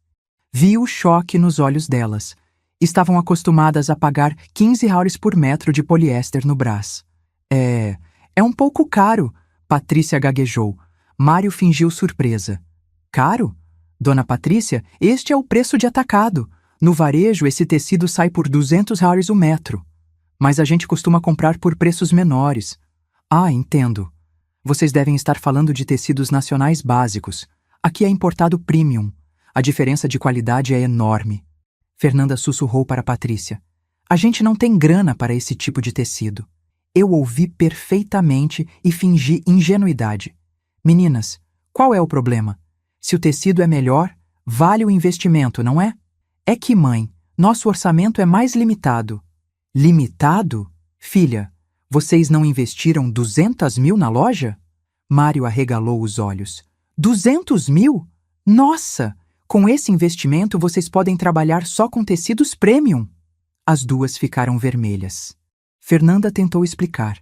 Vi o choque nos olhos delas. Estavam acostumadas a pagar 15 reais por metro de poliéster no Brás. É um pouco caro, Patrícia gaguejou. Mário fingiu surpresa. Caro? Dona Patrícia, este é o preço de atacado. No varejo, esse tecido sai por 200 reais o metro. Mas a gente costuma comprar por preços menores. Ah, entendo. Vocês devem estar falando de tecidos nacionais básicos. Aqui é importado premium. A diferença de qualidade é enorme. Fernanda sussurrou para Patrícia. A gente não tem grana para esse tipo de tecido. Eu ouvi perfeitamente e fingi ingenuidade. Meninas, qual é o problema? Se o tecido é melhor, vale o investimento, não é? É que, mãe, nosso orçamento é mais limitado. Limitado? Filha, vocês não investiram 200 mil na loja? Mário arregalou os olhos. 200 mil? Nossa! Com esse investimento vocês podem trabalhar só com tecidos premium. As duas ficaram vermelhas. Fernanda tentou explicar.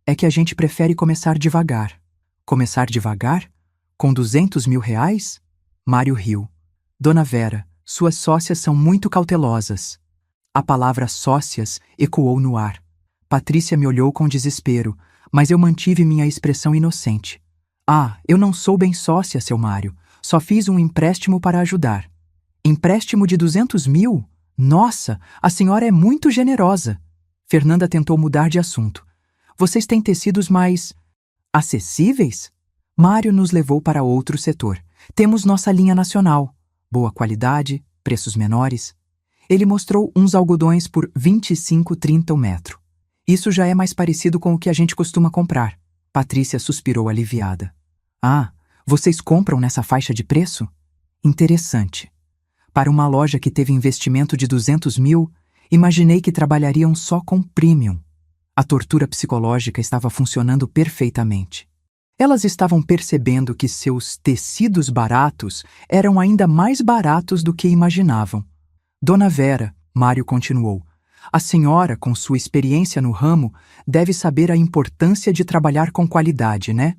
É que a gente prefere começar devagar. Começar devagar? Com 200 mil reais? Mário riu. Dona Vera, suas sócias são muito cautelosas. A palavra sócias ecoou no ar. Patrícia me olhou com desespero, mas eu mantive minha expressão inocente. Ah, eu não sou bem sócia, seu Mário. Só fiz um empréstimo para ajudar. Empréstimo de 200 mil? Nossa, a senhora é muito generosa. Fernanda tentou mudar de assunto. Vocês têm tecidos mais acessíveis? Mário nos levou para outro setor. Temos nossa linha nacional. Boa qualidade, preços menores. Ele mostrou uns algodões por 25,30 o metro. Isso já é mais parecido com o que a gente costuma comprar. Patrícia suspirou aliviada. Ah, vocês compram nessa faixa de preço? Interessante. Para uma loja que teve investimento de 200 mil, imaginei que trabalhariam só com premium. A tortura psicológica estava funcionando perfeitamente. Elas estavam percebendo que seus tecidos baratos eram ainda mais baratos do que imaginavam. Dona Vera, Mário continuou, a senhora, com sua experiência no ramo, deve saber a importância de trabalhar com qualidade, né?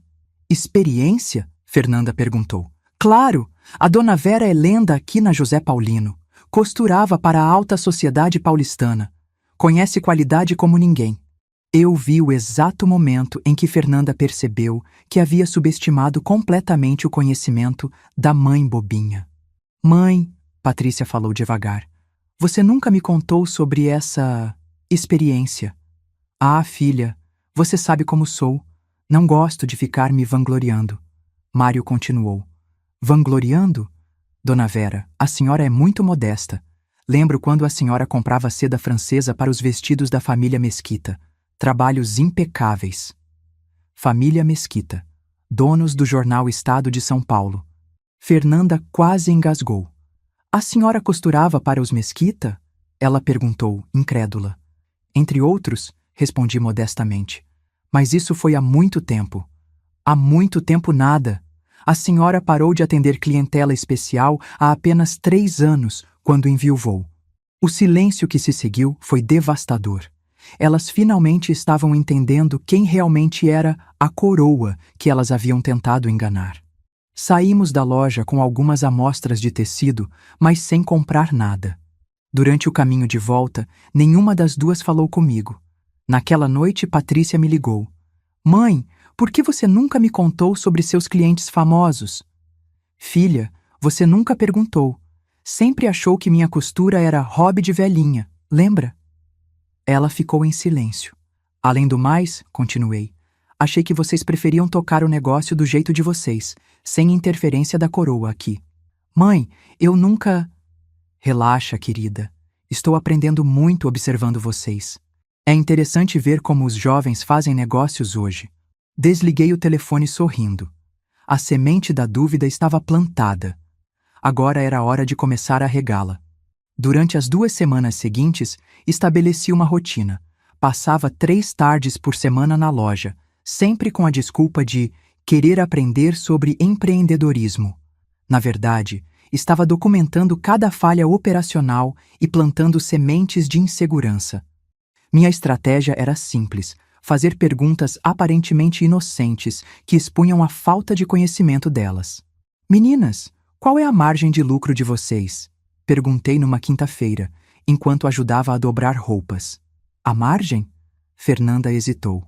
Experiência? Fernanda perguntou. Claro! A Dona Vera é lenda aqui na José Paulino. Costurava para a alta sociedade paulistana. Conhece qualidade como ninguém. Eu vi o exato momento em que Fernanda percebeu que havia subestimado completamente o conhecimento da mãe bobinha. Mãe, Patrícia falou devagar, você nunca me contou sobre essa experiência. Ah, filha, você sabe como sou. Não gosto de ficar me vangloriando. Mário continuou. Vangloriando? Dona Vera, a senhora é muito modesta. Lembro quando a senhora comprava seda francesa para os vestidos da família Mesquita. Trabalhos impecáveis. Família Mesquita, donos do jornal Estado de São Paulo. Fernanda quase engasgou. A senhora costurava para os Mesquita? Ela perguntou, incrédula. Entre outros, respondi modestamente. Mas isso foi há muito tempo. Há muito tempo nada. A senhora parou de atender clientela especial há apenas 3 anos, quando enviuvou. O silêncio que se seguiu foi devastador. Elas finalmente estavam entendendo quem realmente era a coroa que elas haviam tentado enganar. Saímos da loja com algumas amostras de tecido, mas sem comprar nada. Durante o caminho de volta, nenhuma das duas falou comigo. Naquela noite, Patrícia me ligou. Mãe, por que você nunca me contou sobre seus clientes famosos? Filha, você nunca perguntou. Sempre achou que minha costura era hobby de velhinha, lembra? Ela ficou em silêncio. Além do mais, continuei, achei que vocês preferiam tocar o negócio do jeito de vocês, sem interferência da coroa aqui. Mãe, eu nunca... Relaxa, querida. Estou aprendendo muito observando vocês. É interessante ver como os jovens fazem negócios hoje. Desliguei o telefone sorrindo. A semente da dúvida estava plantada. Agora era hora de começar a regá-la. Durante as 2 semanas seguintes, estabeleci uma rotina. Passava 3 tardes por semana na loja, sempre com a desculpa de querer aprender sobre empreendedorismo. Na verdade, estava documentando cada falha operacional e plantando sementes de insegurança. Minha estratégia era simples: fazer perguntas aparentemente inocentes que expunham a falta de conhecimento delas. Meninas, qual é a margem de lucro de vocês? Perguntei numa quinta-feira, enquanto ajudava a dobrar roupas. A margem? Fernanda hesitou.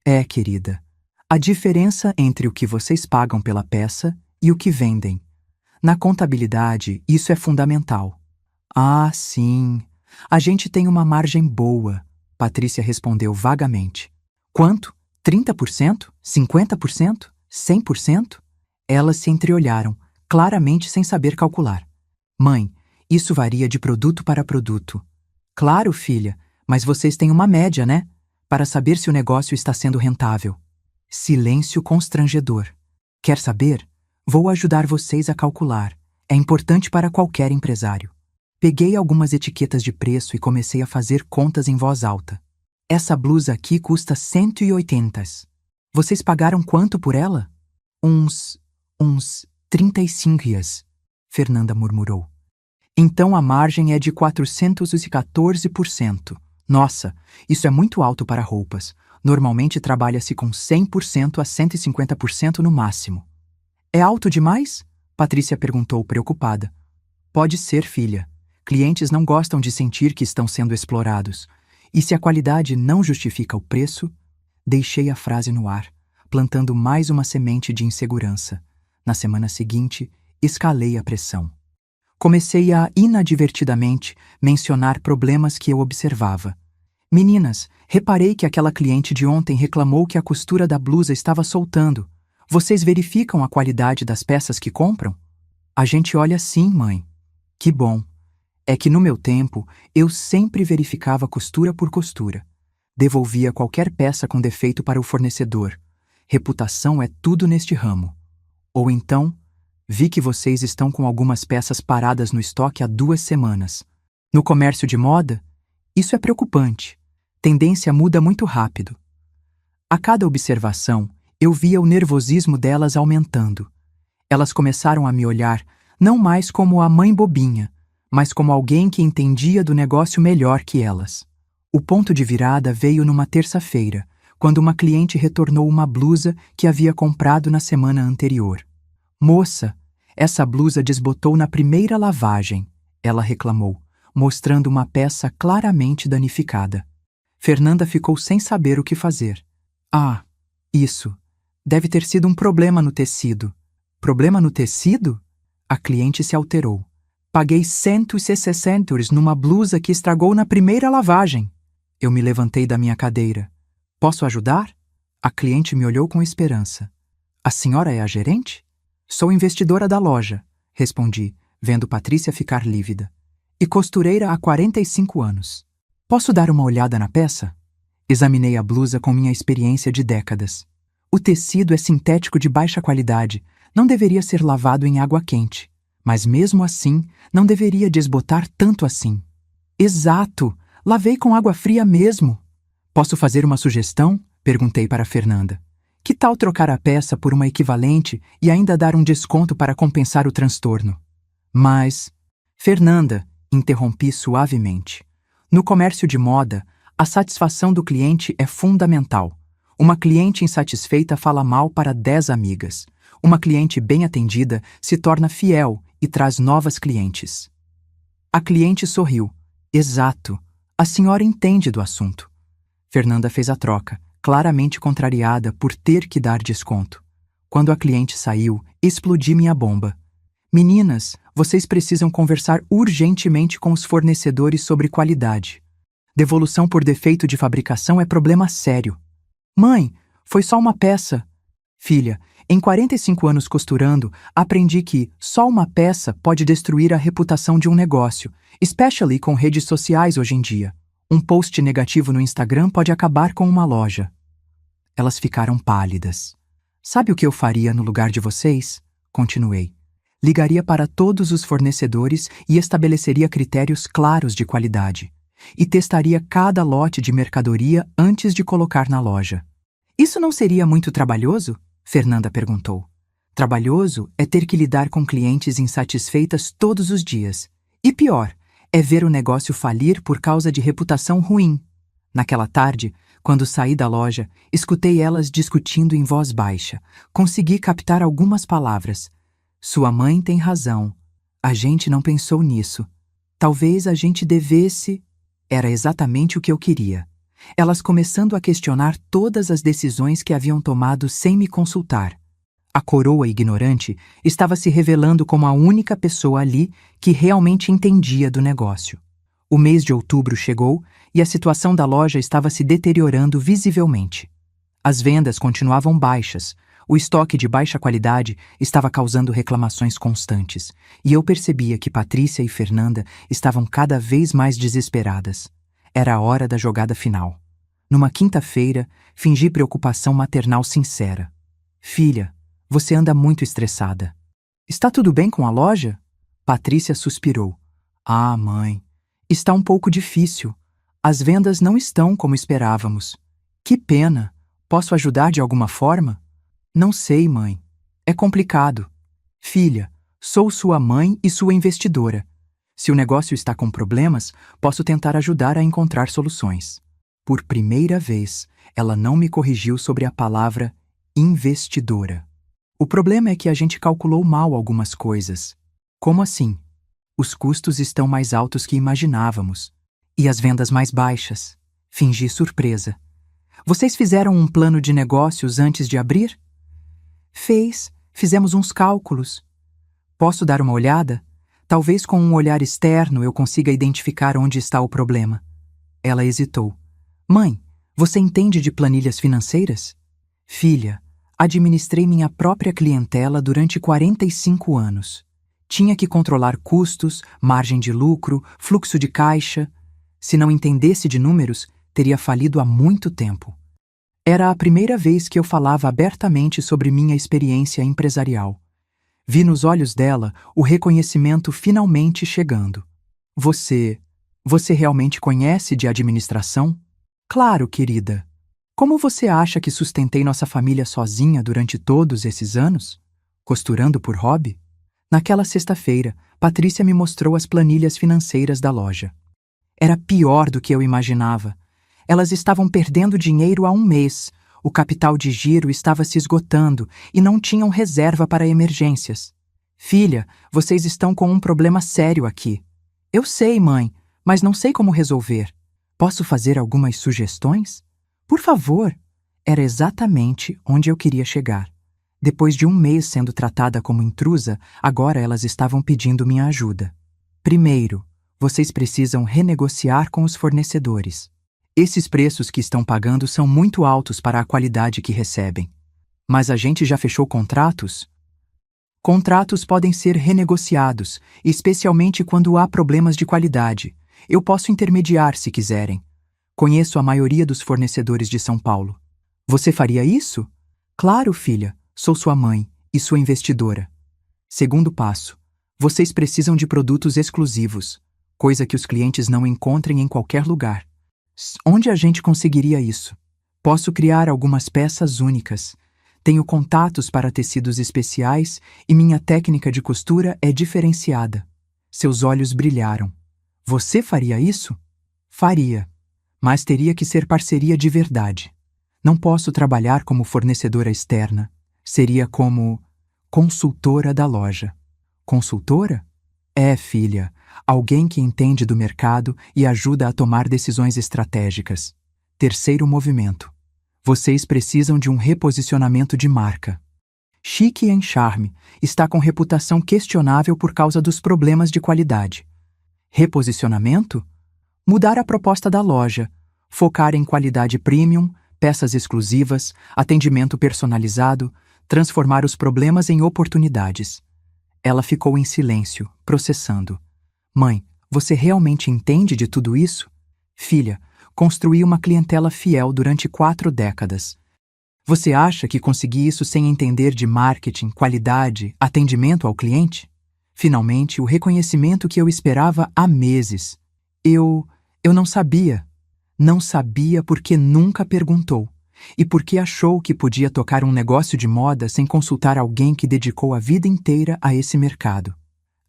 É, querida, a diferença entre o que vocês pagam pela peça e o que vendem. Na contabilidade, isso é fundamental. Ah, sim. A gente tem uma margem boa, Patrícia respondeu vagamente. Quanto? 30%? 50%? 100%? Elas se entreolharam, claramente sem saber calcular. Mãe, isso varia de produto para produto. Claro, filha, mas vocês têm uma média, né? Para saber se o negócio está sendo rentável. Silêncio constrangedor. Quer saber? Vou ajudar vocês a calcular. É importante para qualquer empresário. Peguei algumas etiquetas de preço e comecei a fazer contas em voz alta. Essa blusa aqui custa 180. Vocês pagaram quanto por ela? Uns 35 reais, Fernanda murmurou. Então a margem é de 414%. Nossa, isso é muito alto para roupas. Normalmente trabalha-se com 100% a 150% no máximo. É alto demais? Patrícia perguntou preocupada. Pode ser, filha. Clientes não gostam de sentir que estão sendo explorados. E se a qualidade não justifica o preço? Deixei a frase no ar, plantando mais uma semente de insegurança. Na semana seguinte, escalei a pressão. Comecei a, inadvertidamente, mencionar problemas que eu observava. Meninas, reparei que aquela cliente de ontem reclamou que a costura da blusa estava soltando. Vocês verificam a qualidade das peças que compram? A gente olha sim, mãe. Que bom. É que no meu tempo, eu sempre verificava costura por costura. Devolvia qualquer peça com defeito para o fornecedor. Reputação é tudo neste ramo. Ou então, Vi que vocês estão com algumas peças paradas no estoque há 2 semanas. No comércio de moda, isso é preocupante. Tendência muda muito rápido. A cada observação, eu via o nervosismo delas aumentando. Elas começaram a me olhar não mais como a mãe bobinha, mas como alguém que entendia do negócio melhor que elas. O ponto de virada veio numa terça-feira, quando uma cliente retornou uma blusa que havia comprado na semana anterior. "Moça, essa blusa desbotou na primeira lavagem", ela reclamou, mostrando uma peça claramente danificada. Fernanda ficou sem saber o que fazer. "Ah, isso. Deve ter sido um problema no tecido." "Problema no tecido?" A cliente se alterou. "Paguei 160 € numa blusa que estragou na primeira lavagem." Eu me levantei da minha cadeira. "Posso ajudar?" A cliente me olhou com esperança. "A senhora é a gerente?" "Sou investidora da loja", respondi, vendo Patrícia ficar lívida. "E costureira há 45 anos. Posso dar uma olhada na peça?" Examinei a blusa com minha experiência de décadas. O tecido é sintético de baixa qualidade, não deveria ser lavado em água quente, mas mesmo assim, não deveria desbotar tanto assim. "Exato! Lavei com água fria mesmo." "Posso fazer uma sugestão?" perguntei para Fernanda. "Que tal trocar a peça por uma equivalente e ainda dar um desconto para compensar o transtorno?" "Mas..." "Fernanda", interrompi suavemente. "No comércio de moda, a satisfação do cliente é fundamental. Uma cliente insatisfeita fala mal para 10 amigas. Uma cliente bem atendida se torna fiel e traz novas clientes." A cliente sorriu. "Exato. A senhora entende do assunto." Fernanda fez a troca, claramente contrariada por ter que dar desconto. Quando a cliente saiu, explodi minha bomba. "Meninas, vocês precisam conversar urgentemente com os fornecedores sobre qualidade. Devolução por defeito de fabricação é problema sério." "Mãe, foi só uma peça." "Filha, em 45 anos costurando, aprendi que só uma peça pode destruir a reputação de um negócio, especially com redes sociais hoje em dia. Um post negativo no Instagram pode acabar com uma loja." Elas ficaram pálidas. "Sabe o que eu faria no lugar de vocês?" Continuei. "Ligaria para todos os fornecedores e estabeleceria critérios claros de qualidade. E testaria cada lote de mercadoria antes de colocar na loja." "Isso não seria muito trabalhoso?" Fernanda perguntou. "Trabalhoso é ter que lidar com clientes insatisfeitas todos os dias. E pior, é ver o negócio falir por causa de reputação ruim." Naquela tarde, quando saí da loja, escutei elas discutindo em voz baixa. Consegui captar algumas palavras. "Sua mãe tem razão. A gente não pensou nisso. Talvez a gente devesse..." Era exatamente o que eu queria. Elas começando a questionar todas as decisões que haviam tomado sem me consultar. A coroa ignorante estava se revelando como a única pessoa ali que realmente entendia do negócio. O mês de outubro chegou e a situação da loja estava se deteriorando visivelmente. As vendas continuavam baixas, o estoque de baixa qualidade estava causando reclamações constantes, e eu percebia que Patrícia e Fernanda estavam cada vez mais desesperadas. Era a hora da jogada final. Numa quinta-feira, fingi preocupação maternal sincera. "Filha, você anda muito estressada." "Está tudo bem com a loja?" Patrícia suspirou. "Ah, mãe, está um pouco difícil. As vendas não estão como esperávamos." "Que pena. Posso ajudar de alguma forma?" "Não sei, mãe. É complicado." "Filha, sou sua mãe e sua investidora. Se o negócio está com problemas, posso tentar ajudar a encontrar soluções." Por primeira vez, ela não me corrigiu sobre a palavra investidora. "O problema é que a gente calculou mal algumas coisas." "Como assim?" "Os custos estão mais altos que imaginávamos. E as vendas mais baixas." Fingi surpresa. "Vocês fizeram um plano de negócios antes de abrir?" Fizemos uns cálculos." "Posso dar uma olhada? Talvez com um olhar externo eu consiga identificar onde está o problema." Ela hesitou. "Mãe, você entende de planilhas financeiras?" "Filha, administrei minha própria clientela durante 45 anos. Tinha que controlar custos, margem de lucro, fluxo de caixa. Se não entendesse de números, teria falido há muito tempo." Era a primeira vez que eu falava abertamente sobre minha experiência empresarial. Vi nos olhos dela o reconhecimento finalmente chegando. Você realmente conhece de administração? Claro, querida. Como você acha que sustentei nossa família sozinha durante todos esses anos? Costurando por hobby? Naquela sexta-feira, Patrícia me mostrou as planilhas financeiras da loja. Era pior do que eu imaginava. Elas estavam perdendo dinheiro há um mês, o capital de giro estava se esgotando e não tinham reserva para emergências. Filha, vocês estão com um problema sério aqui. Eu sei, mãe, mas não sei como resolver. Posso fazer algumas sugestões? Por favor. Era exatamente onde eu queria chegar. Depois de um mês sendo tratada como intrusa, agora elas estavam pedindo minha ajuda. Primeiro, vocês precisam renegociar com os fornecedores. Esses preços que estão pagando são muito altos para a qualidade que recebem. Mas a gente já fechou contratos? Contratos podem ser renegociados, especialmente quando há problemas de qualidade. Eu posso intermediar se quiserem. Conheço a maioria dos fornecedores de São Paulo. Você faria isso? Claro, filha. Sou sua mãe e sua investidora. Segundo passo. Vocês precisam de produtos exclusivos, coisa que os clientes não encontrem em qualquer lugar. Onde a gente conseguiria isso? Posso criar algumas peças únicas. Tenho contatos para tecidos especiais e minha técnica de costura é diferenciada. Seus olhos brilharam. Você faria isso? Faria. Mas teria que ser parceria de verdade. Não posso trabalhar como fornecedora externa. Seria como consultora da loja. Consultora? É, filha, alguém que entende do mercado e ajuda a tomar decisões estratégicas. Terceiro movimento. Vocês precisam de um reposicionamento de marca. Chique & Charme está com reputação questionável por causa dos problemas de qualidade. Reposicionamento? Mudar a proposta da loja, focar em qualidade premium, peças exclusivas, atendimento personalizado, transformar os problemas em oportunidades. Ela ficou em silêncio, processando. Mãe, você realmente entende de tudo isso? Filha, construí uma clientela fiel durante 4 décadas. Você acha que consegui isso sem entender de marketing, qualidade, atendimento ao cliente? Finalmente, o reconhecimento que eu esperava há meses. Eu não sabia. Não sabia porque nunca perguntou. E porque achou que podia tocar um negócio de moda sem consultar alguém que dedicou a vida inteira a esse mercado.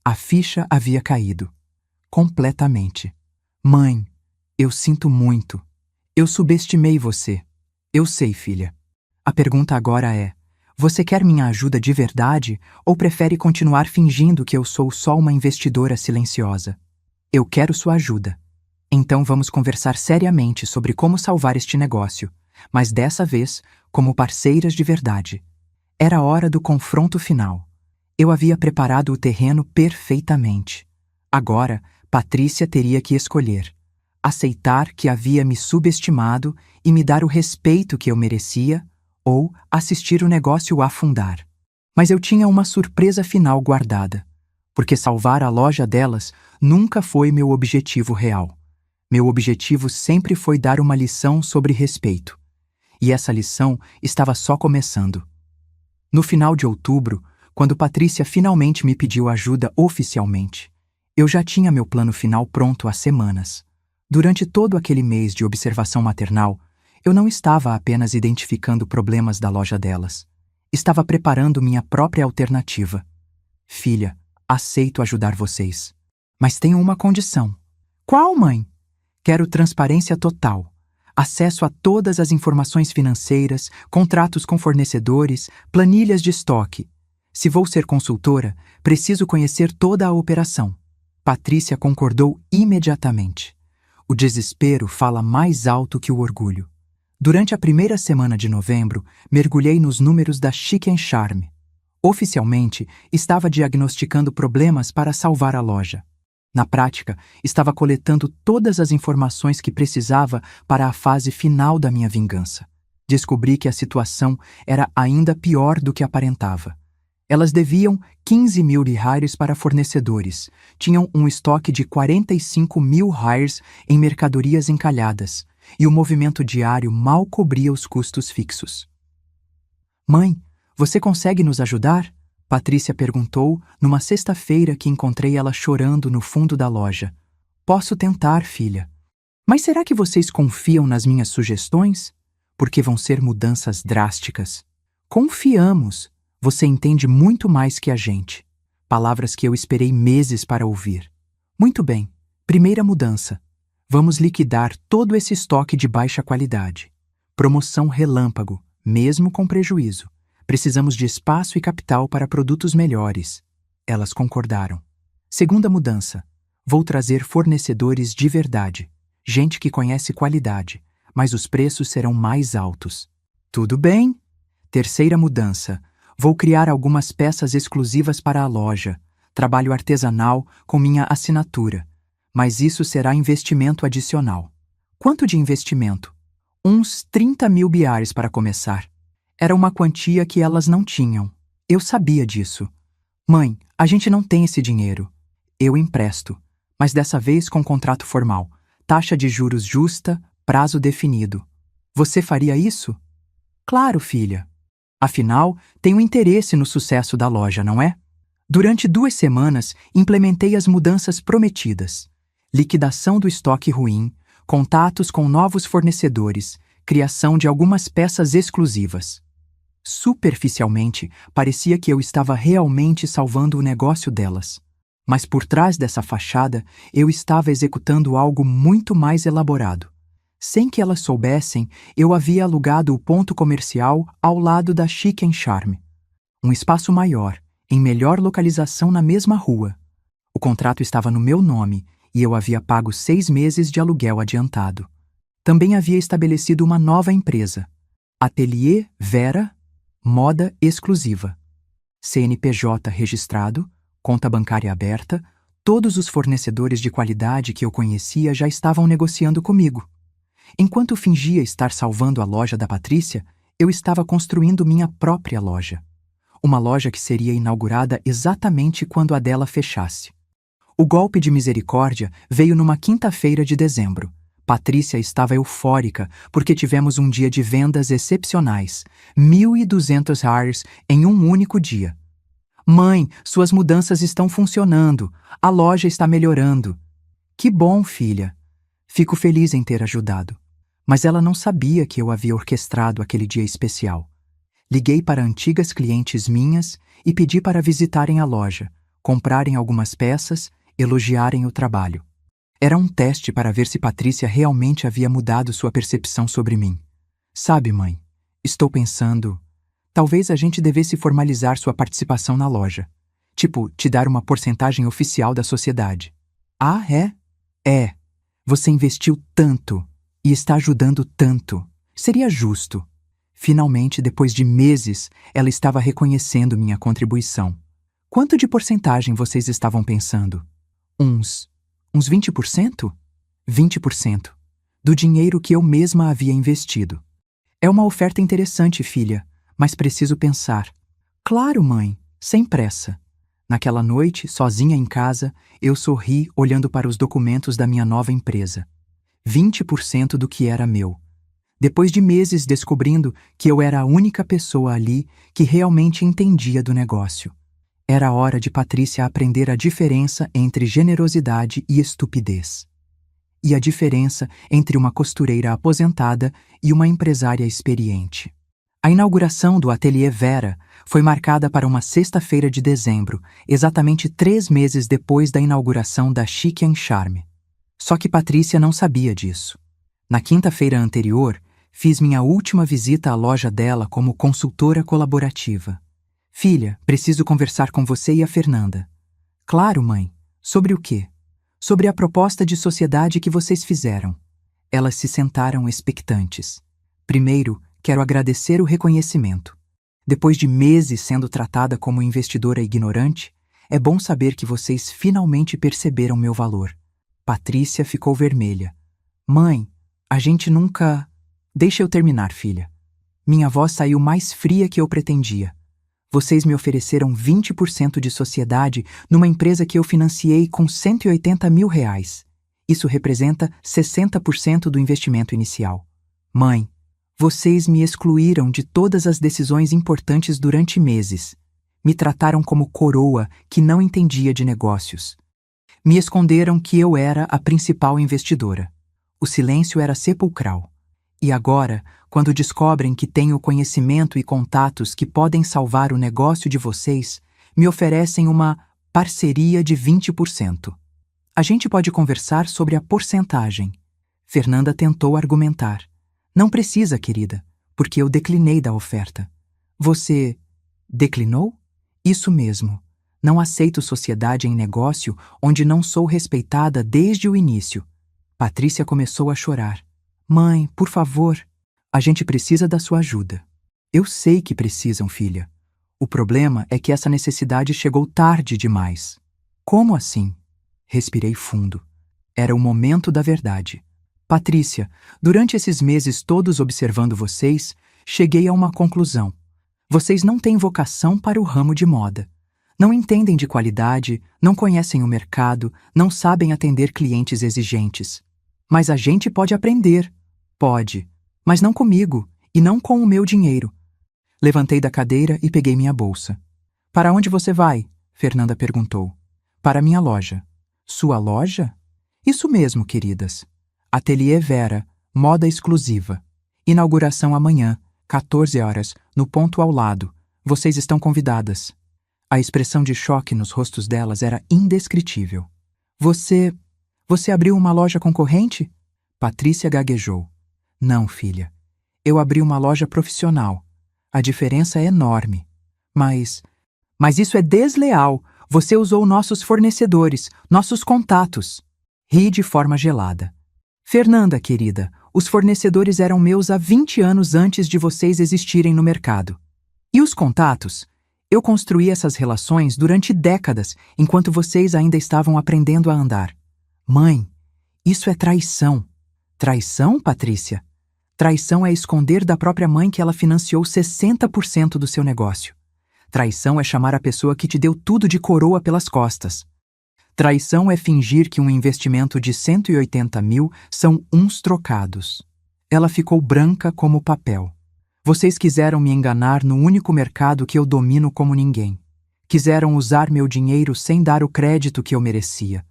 A ficha havia caído. Completamente. Mãe, eu sinto muito. Eu subestimei você. Eu sei, filha. A pergunta agora é: você quer minha ajuda de verdade ou prefere continuar fingindo que eu sou só uma investidora silenciosa? Eu quero sua ajuda. Então vamos conversar seriamente sobre como salvar este negócio, mas dessa vez como parceiras de verdade. Era hora do confronto final. Eu havia preparado o terreno perfeitamente. Agora, Patrícia teria que escolher: aceitar que havia me subestimado e me dar o respeito que eu merecia, ou assistir o negócio afundar. Mas eu tinha uma surpresa final guardada, porque salvar a loja delas nunca foi meu objetivo real. Meu objetivo sempre foi dar uma lição sobre respeito. E essa lição estava só começando. No final de outubro, quando Patrícia finalmente me pediu ajuda oficialmente, eu já tinha meu plano final pronto há semanas. Durante todo aquele mês de observação maternal, eu não estava apenas identificando problemas da loja delas. Estava preparando minha própria alternativa. Filha, aceito ajudar vocês. Mas tenho uma condição. Qual, mãe? Quero transparência total. Acesso a todas as informações financeiras, contratos com fornecedores, planilhas de estoque. Se vou ser consultora, preciso conhecer toda a operação. Patrícia concordou imediatamente. O desespero fala mais alto que o orgulho. Durante a primeira semana de novembro, mergulhei nos números da Chique & Charme. Oficialmente, estava diagnosticando problemas para salvar a loja. Na prática, estava coletando todas as informações que precisava para a fase final da minha vingança. Descobri que a situação era ainda pior do que aparentava. Elas deviam 15 mil reais para fornecedores, tinham um estoque de 45 mil reais em mercadorias encalhadas, e o movimento diário mal cobria os custos fixos. Mãe, você consegue nos ajudar? Patrícia perguntou numa sexta-feira que encontrei ela chorando no fundo da loja. Posso tentar, filha. Mas será que vocês confiam nas minhas sugestões? Porque vão ser mudanças drásticas. Confiamos. Você entende muito mais que a gente. Palavras que eu esperei meses para ouvir. Muito bem. Primeira mudança. Vamos liquidar todo esse estoque de baixa qualidade. Promoção relâmpago, mesmo com prejuízo. Precisamos de espaço e capital para produtos melhores. Elas concordaram. Segunda mudança. Vou trazer fornecedores de verdade. Gente que conhece qualidade, mas os preços serão mais altos. Tudo bem. Terceira mudança. Vou criar algumas peças exclusivas para a loja. Trabalho artesanal com minha assinatura. Mas isso será investimento adicional. Quanto de investimento? Uns 30 mil biares para começar. Era uma quantia que elas não tinham. Eu sabia disso. Mãe, a gente não tem esse dinheiro. Eu empresto, mas dessa vez com contrato formal. Taxa de juros justa, prazo definido. Você faria isso? Claro, filha. Afinal, tenho interesse no sucesso da loja, não é? Durante 2 semanas, implementei as mudanças prometidas. Liquidação do estoque ruim, contatos com novos fornecedores, criação de algumas peças exclusivas. Superficialmente, parecia que eu estava realmente salvando o negócio delas. Mas por trás dessa fachada, eu estava executando algo muito mais elaborado. Sem que elas soubessem, eu havia alugado o ponto comercial ao lado da Chic & Charme. Um espaço maior, em melhor localização na mesma rua. O contrato estava no meu nome e eu havia pago 6 meses de aluguel adiantado. Também havia estabelecido uma nova empresa, Ateliê Vera, moda exclusiva. CNPJ registrado, conta bancária aberta, todos os fornecedores de qualidade que eu conhecia já estavam negociando comigo. Enquanto fingia estar salvando a loja da Patrícia, eu estava construindo minha própria loja. Uma loja que seria inaugurada exatamente quando a dela fechasse. O golpe de misericórdia veio numa quinta-feira de dezembro. Patrícia estava eufórica porque tivemos um dia de vendas excepcionais, 1.200 reais em um único dia. Mãe, suas mudanças estão funcionando, a loja está melhorando. Que bom, filha. Fico feliz em ter ajudado. Mas ela não sabia que eu havia orquestrado aquele dia especial. Liguei para antigas clientes minhas e pedi para visitarem a loja, comprarem algumas peças, elogiarem o trabalho. Era um teste para ver se Patrícia realmente havia mudado sua percepção sobre mim. Sabe, mãe, estou pensando... Talvez a gente devesse formalizar sua participação na loja. Tipo, te dar uma porcentagem oficial da sociedade. Ah, é? É. Você investiu tanto e está ajudando tanto. Seria justo. Finalmente, depois de meses, ela estava reconhecendo minha contribuição. Quanto de porcentagem vocês estavam pensando? Uns 20%? 20%. Do dinheiro que eu mesma havia investido. É uma oferta interessante, filha, mas preciso pensar. Claro, mãe, sem pressa. Naquela noite, sozinha em casa, eu sorri olhando para os documentos da minha nova empresa. 20% do que era meu. Depois de meses descobrindo que eu era a única pessoa ali que realmente entendia do negócio. Era hora de Patrícia aprender a diferença entre generosidade e estupidez. E a diferença entre uma costureira aposentada e uma empresária experiente. A inauguração do Ateliê Vera foi marcada para uma sexta-feira de dezembro, exatamente 3 meses depois da inauguração da Chic & Charme. Só que Patrícia não sabia disso. Na quinta-feira anterior, fiz minha última visita à loja dela como consultora colaborativa. Filha, preciso conversar com você e a Fernanda. Claro, mãe. Sobre o quê? Sobre a proposta de sociedade que vocês fizeram. Elas se sentaram expectantes. Primeiro, quero agradecer o reconhecimento. Depois de meses sendo tratada como investidora ignorante, é bom saber que vocês finalmente perceberam meu valor. Patrícia ficou vermelha. Mãe, a gente nunca... Deixa eu terminar, filha. Minha voz saiu mais fria que eu pretendia. Vocês me ofereceram 20% de sociedade numa empresa que eu financiei com 180 mil reais. Isso representa 60% do investimento inicial. Mãe, vocês me excluíram de todas as decisões importantes durante meses. Me trataram como coroa que não entendia de negócios. Me esconderam que eu era a principal investidora. O silêncio era sepulcral. E agora, quando descobrem que tenho conhecimento e contatos que podem salvar o negócio de vocês, me oferecem uma parceria de 20%. A gente pode conversar sobre a porcentagem. Fernanda tentou argumentar. Não precisa, querida, porque eu declinei da oferta. Você declinou? Isso mesmo. Não aceito sociedade em negócio onde não sou respeitada desde o início. Patrícia começou a chorar. Mãe, por favor, a gente precisa da sua ajuda. Eu sei que precisam, filha. O problema é que essa necessidade chegou tarde demais. Como assim? Respirei fundo. Era o momento da verdade. Patrícia, durante esses meses todos observando vocês, cheguei a uma conclusão. Vocês não têm vocação para o ramo de moda. Não entendem de qualidade, não conhecem o mercado, não sabem atender clientes exigentes. Mas a gente pode aprender. Pode. Mas não comigo, e não com o meu dinheiro. Levantei da cadeira e peguei minha bolsa. Para onde você vai? Fernanda perguntou. Para minha loja. Sua loja? Isso mesmo, queridas. Ateliê Vera, moda exclusiva. Inauguração amanhã, 14 horas, no ponto ao lado. Vocês estão convidadas. A expressão de choque nos rostos delas era indescritível. Você abriu uma loja concorrente? Patrícia gaguejou. Não, filha. Eu abri uma loja profissional. A diferença é enorme. Mas isso é desleal. Você usou nossos fornecedores, nossos contatos. Ri de forma gelada. Fernanda, querida, os fornecedores eram meus há 20 anos antes de vocês existirem no mercado. E os contatos? Eu construí essas relações durante décadas, enquanto vocês ainda estavam aprendendo a andar. Mãe, isso é traição. Traição, Patrícia? Traição é esconder da própria mãe que ela financiou 60% do seu negócio. Traição é chamar a pessoa que te deu tudo de coroa pelas costas. Traição é fingir que um investimento de 180 mil são uns trocados. Ela ficou branca como papel. Vocês quiseram me enganar no único mercado que eu domino como ninguém. Quiseram usar meu dinheiro sem dar o crédito que eu merecia.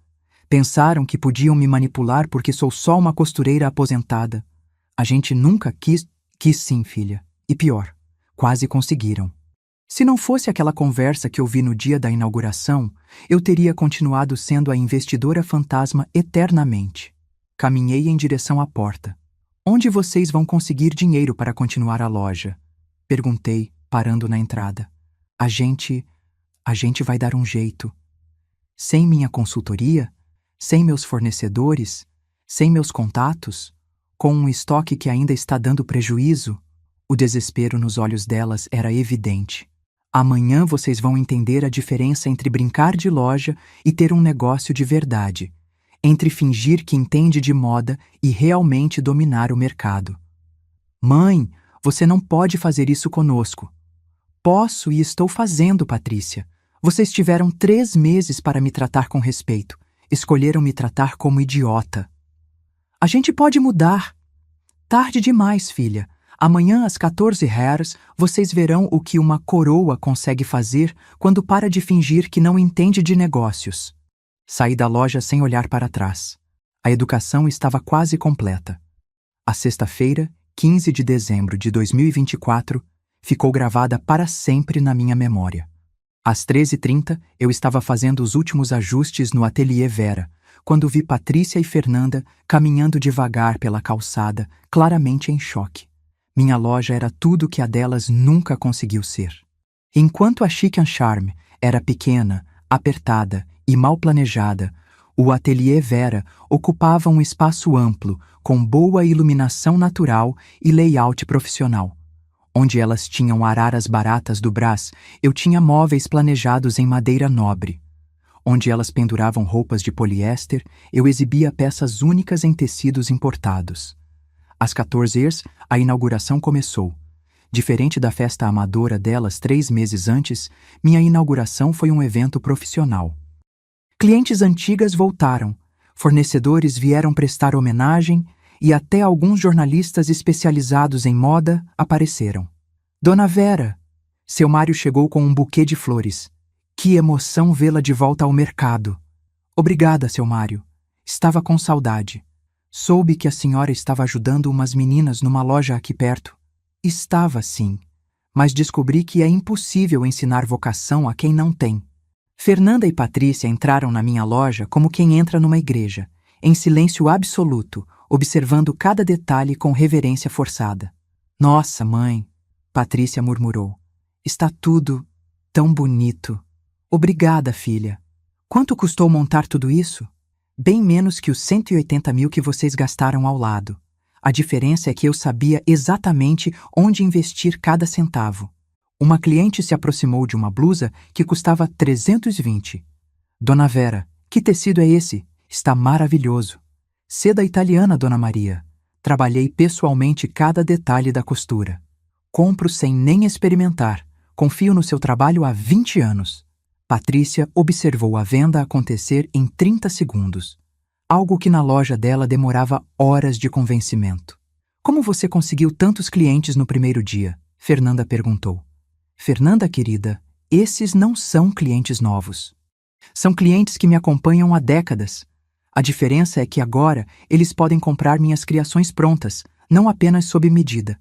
Pensaram que podiam me manipular porque sou só uma costureira aposentada. A gente nunca quis sim, filha. E pior, quase conseguiram. Se não fosse aquela conversa que eu vi no dia da inauguração, eu teria continuado sendo a investidora fantasma eternamente. Caminhei em direção à porta. Onde vocês vão conseguir dinheiro para continuar a loja? Perguntei, parando na entrada. A gente vai dar um jeito. Sem minha consultoria? Sem meus fornecedores? Sem meus contatos? Com um estoque que ainda está dando prejuízo? O desespero nos olhos delas era evidente. Amanhã vocês vão entender a diferença entre brincar de loja e ter um negócio de verdade. Entre fingir que entende de moda e realmente dominar o mercado. Mãe, você não pode fazer isso conosco. Posso e estou fazendo, Patrícia. Vocês tiveram 3 meses para me tratar com respeito. Escolheram me tratar como idiota. A gente pode mudar. Tarde demais, filha. Amanhã às 14 horas, vocês verão o que uma coroa consegue fazer quando para de fingir que não entende de negócios. Saí da loja sem olhar para trás. A educação estava quase completa. A sexta-feira, 15 de dezembro de 2024, ficou gravada para sempre na minha memória. Às 13h30, eu estava fazendo os últimos ajustes no Ateliê Vera, quando vi Patrícia e Fernanda caminhando devagar pela calçada, claramente em choque. Minha loja era tudo que a delas nunca conseguiu ser. Enquanto a Chic & Charme era pequena, apertada e mal planejada, o Ateliê Vera ocupava um espaço amplo, com boa iluminação natural e layout profissional. Onde elas tinham araras baratas do Brás, eu tinha móveis planejados em madeira nobre. Onde elas penduravam roupas de poliéster, eu exibia peças únicas em tecidos importados. Às 14h, a inauguração começou. Diferente da festa amadora delas 3 meses antes, minha inauguração foi um evento profissional. Clientes antigas voltaram, fornecedores vieram prestar homenagem e até alguns jornalistas especializados em moda apareceram. Dona Vera, Seu Mário chegou com um buquê de flores. Que emoção vê-la de volta ao mercado. Obrigada, seu Mário. Estava com saudade. Soube que a senhora estava ajudando umas meninas numa loja aqui perto. Estava, sim. Mas descobri que é impossível ensinar vocação a quem não tem. Fernanda e Patrícia entraram na minha loja como quem entra numa igreja, em silêncio absoluto, observando cada detalhe com reverência forçada. Nossa, mãe, Patrícia murmurou. Está tudo tão bonito. Obrigada, filha. Quanto custou montar tudo isso? Bem menos que os 180 mil que vocês gastaram ao lado. A diferença é que eu sabia exatamente onde investir cada centavo. Uma cliente se aproximou de uma blusa que custava 320. Dona Vera, que tecido é esse? Está maravilhoso. Seda italiana, Dona Maria. Trabalhei pessoalmente cada detalhe da costura. Compro sem nem experimentar. Confio no seu trabalho há 20 anos. Patrícia observou a venda acontecer em 30 segundos. Algo que na loja dela demorava horas de convencimento. Como você conseguiu tantos clientes no primeiro dia? Fernanda perguntou. Fernanda, querida, esses não são clientes novos. São clientes que me acompanham há décadas. A diferença é que agora eles podem comprar minhas criações prontas, não apenas sob medida.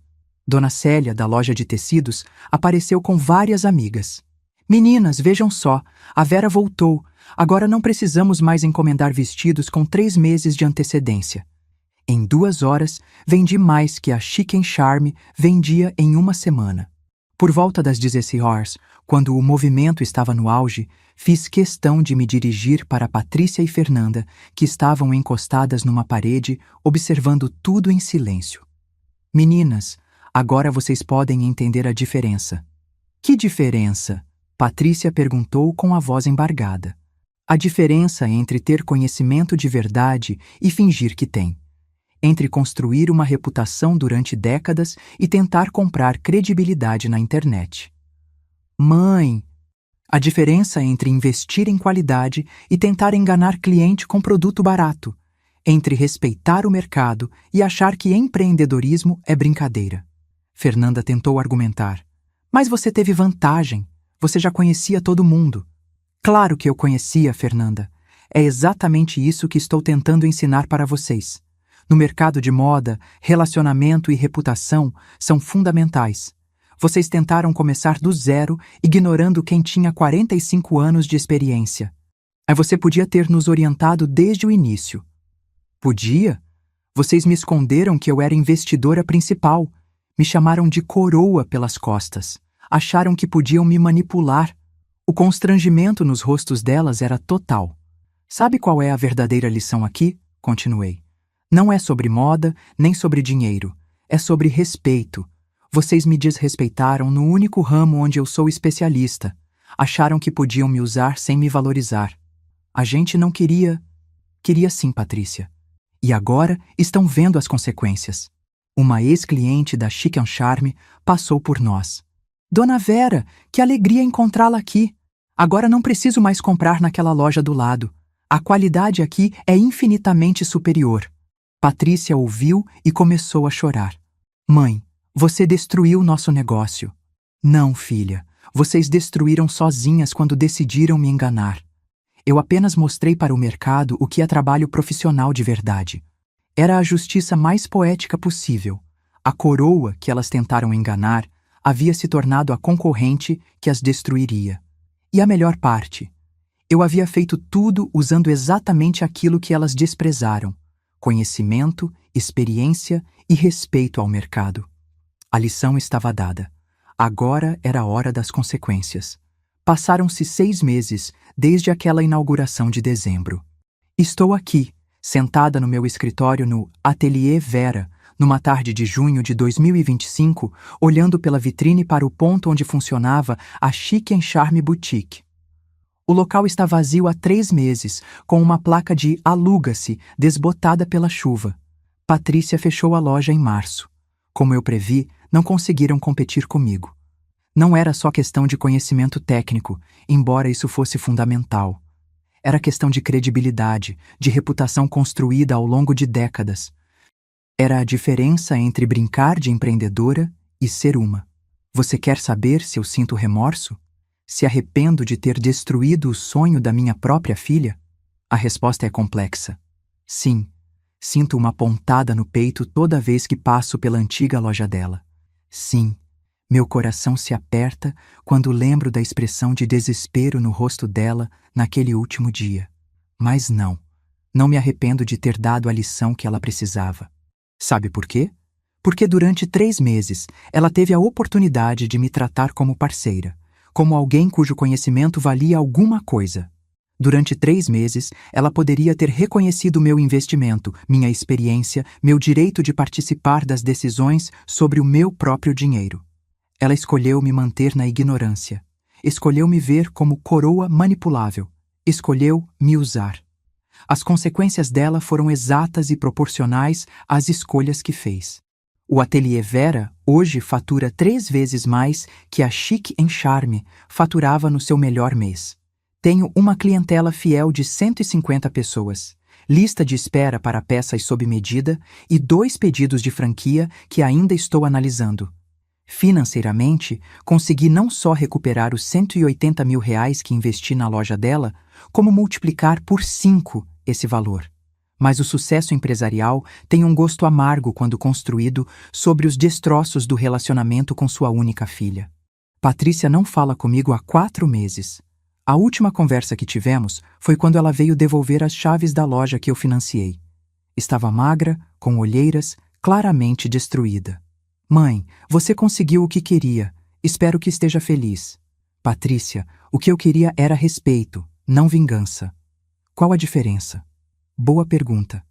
Dona Célia, da loja de tecidos, apareceu com várias amigas. Meninas, vejam só, a Vera voltou. Agora não precisamos mais encomendar vestidos com 3 meses de antecedência. Em 2 horas, vendi mais que a Chic & Charme vendia em 1 semana. Por volta das 16 horas, quando o movimento estava no auge, fiz questão de me dirigir para Patrícia e Fernanda, que estavam encostadas numa parede, observando tudo em silêncio. Meninas, agora vocês podem entender a diferença. Que diferença? Patrícia perguntou com a voz embargada. A diferença entre ter conhecimento de verdade e fingir que tem. Entre construir uma reputação durante décadas e tentar comprar credibilidade na internet. Mãe! A diferença entre investir em qualidade e tentar enganar cliente com produto barato. Entre respeitar o mercado e achar que empreendedorismo é brincadeira. Fernanda tentou argumentar. Mas você teve vantagem. Você já conhecia todo mundo. Claro que eu conhecia, Fernanda. É exatamente isso que estou tentando ensinar para vocês. No mercado de moda, relacionamento e reputação são fundamentais. Vocês tentaram começar do zero, ignorando quem tinha 45 anos de experiência. Aí você podia ter nos orientado desde o início. Podia? Vocês me esconderam que eu era investidora principal. Me chamaram de coroa pelas costas. Acharam que podiam me manipular. O constrangimento nos rostos delas era total. Sabe qual é a verdadeira lição aqui? Continuei. Não é sobre moda, nem sobre dinheiro. É sobre respeito. Vocês me desrespeitaram no único ramo onde eu sou especialista. Acharam que podiam me usar sem me valorizar. A gente não queria... Queria sim, Patrícia. E agora estão vendo as consequências. Uma ex-cliente da Chic & Charme passou por nós. Dona Vera, que alegria encontrá-la aqui. Agora não preciso mais comprar naquela loja do lado. A qualidade aqui é infinitamente superior. Patrícia ouviu e começou a chorar. Mãe, você destruiu nosso negócio. Não, filha. Vocês destruíram sozinhas quando decidiram me enganar. Eu apenas mostrei para o mercado o que é trabalho profissional de verdade. Era a justiça mais poética possível. A coroa que elas tentaram enganar havia se tornado a concorrente que as destruiria. E a melhor parte, eu havia feito tudo usando exatamente aquilo que elas desprezaram: conhecimento, experiência e respeito ao mercado. A lição estava dada. Agora era a hora das consequências. Passaram-se 6 meses desde aquela inauguração de dezembro. Estou aqui, sentada no meu escritório no Ateliê Vera, numa tarde de junho de 2025, olhando pela vitrine para o ponto onde funcionava a Chic & Charme Boutique. O local está vazio há 3 meses, com uma placa de aluga-se desbotada pela chuva. Patrícia fechou a loja em março. Como eu previ, não conseguiram competir comigo. Não era só questão de conhecimento técnico, embora isso fosse fundamental. Era questão de credibilidade, de reputação construída ao longo de décadas. Era a diferença entre brincar de empreendedora e ser uma. Você quer saber se eu sinto remorso? Se arrependo de ter destruído o sonho da minha própria filha? A resposta é complexa. Sim, sinto uma pontada no peito toda vez que passo pela antiga loja dela. Sim, meu coração se aperta quando lembro da expressão de desespero no rosto dela naquele último dia. Mas não me arrependo de ter dado a lição que ela precisava. Sabe por quê? Porque durante 3 meses ela teve a oportunidade de me tratar como parceira, como alguém cujo conhecimento valia alguma coisa. Durante 3 meses, ela poderia ter reconhecido meu investimento, minha experiência, meu direito de participar das decisões sobre o meu próprio dinheiro. Ela escolheu me manter na ignorância. Escolheu me ver como coroa manipulável. Escolheu me usar. As consequências dela foram exatas e proporcionais às escolhas que fez. O Ateliê Vera hoje fatura 3 vezes mais que a Chic & Charme faturava no seu melhor mês. Tenho uma clientela fiel de 150 pessoas, lista de espera para peças sob medida e 2 pedidos de franquia que ainda estou analisando. Financeiramente, consegui não só recuperar os R$ 180 mil que investi na loja dela, como multiplicar por 5 esse valor. Mas o sucesso empresarial tem um gosto amargo quando construído sobre os destroços do relacionamento com sua única filha. Patrícia não fala comigo há 4 meses. A última conversa que tivemos foi quando ela veio devolver as chaves da loja que eu financiei. Estava magra, com olheiras, claramente destruída. Mãe, você conseguiu o que queria. Espero que esteja feliz. Patrícia, o que eu queria era respeito, não vingança. Qual a diferença? Boa pergunta.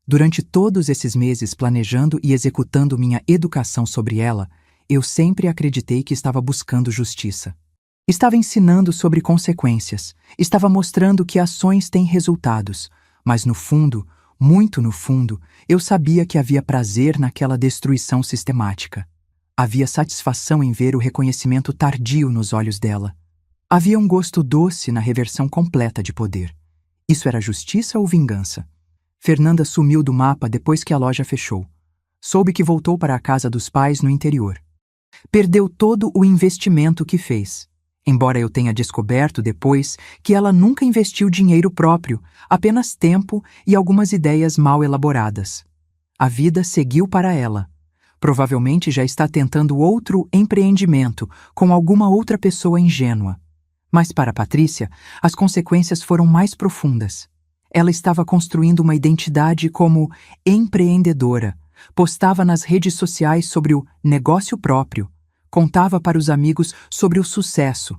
Durante todos esses meses planejando e executando minha educação sobre ela, eu sempre acreditei que estava buscando justiça. Estava ensinando sobre consequências, estava mostrando que ações têm resultados, mas no fundo, muito no fundo, eu sabia que havia prazer naquela destruição sistemática. Havia satisfação em ver o reconhecimento tardio nos olhos dela. Havia um gosto doce na reversão completa de poder. Isso era justiça ou vingança? Fernanda sumiu do mapa depois que a loja fechou. Soube que voltou para a casa dos pais no interior. Perdeu todo o investimento que fez. Embora eu tenha descoberto depois que ela nunca investiu dinheiro próprio, apenas tempo e algumas ideias mal elaboradas. A vida seguiu para ela. Provavelmente já está tentando outro empreendimento com alguma outra pessoa ingênua. Mas para Patrícia, as consequências foram mais profundas. Ela estava construindo uma identidade como empreendedora, postava nas redes sociais sobre o negócio próprio, contava para os amigos sobre o sucesso.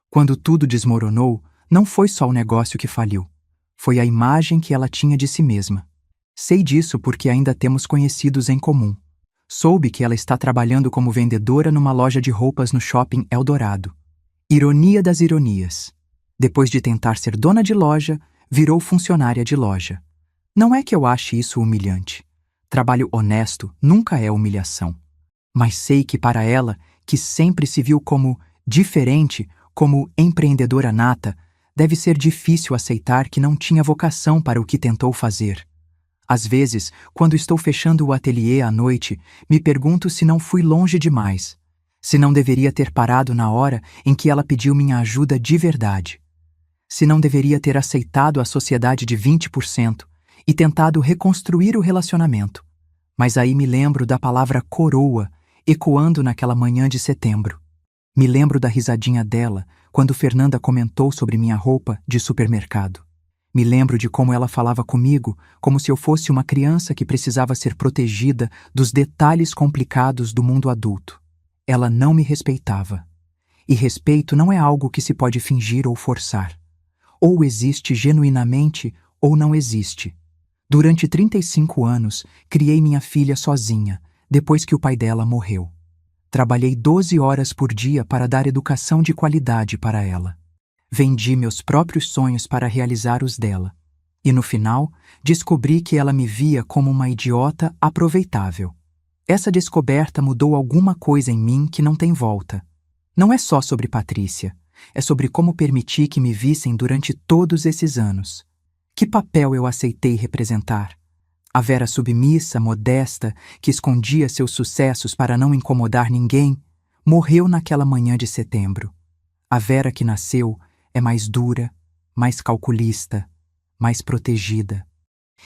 Quando tudo desmoronou, não foi só o negócio que faliu. Foi a imagem que ela tinha de si mesma. Sei disso porque ainda temos conhecidos em comum. Soube que ela está trabalhando como vendedora numa loja de roupas no shopping Eldorado. Ironia das ironias. Depois de tentar ser dona de loja, virou funcionária de loja. Não é que eu ache isso humilhante. Trabalho honesto nunca é humilhação. Mas sei que para ela, que sempre se viu como diferente, como empreendedora nata, deve ser difícil aceitar que não tinha vocação para o que tentou fazer. Às vezes, quando estou fechando o ateliê à noite, me pergunto se não fui longe demais. Se não deveria ter parado na hora em que ela pediu minha ajuda de verdade. Se não deveria ter aceitado a sociedade de 20% e tentado reconstruir o relacionamento. Mas aí me lembro da palavra coroa ecoando naquela manhã de setembro. Me lembro da risadinha dela quando Fernanda comentou sobre minha roupa de supermercado. Me lembro de como ela falava comigo como se eu fosse uma criança que precisava ser protegida dos detalhes complicados do mundo adulto. Ela não me respeitava. E respeito não é algo que se pode fingir ou forçar. Ou existe genuinamente ou não existe. Durante 35 anos, criei minha filha sozinha, depois que o pai dela morreu. Trabalhei 12 horas por dia para dar educação de qualidade para ela. Vendi meus próprios sonhos para realizar os dela. E no final, descobri que ela me via como uma idiota aproveitável. Essa descoberta mudou alguma coisa em mim que não tem volta. Não é só sobre Patrícia, é sobre como permiti que me vissem durante todos esses anos. Que papel eu aceitei representar? A Vera submissa, modesta, que escondia seus sucessos para não incomodar ninguém, morreu naquela manhã de setembro. A Vera que nasceu é mais dura, mais calculista, mais protegida.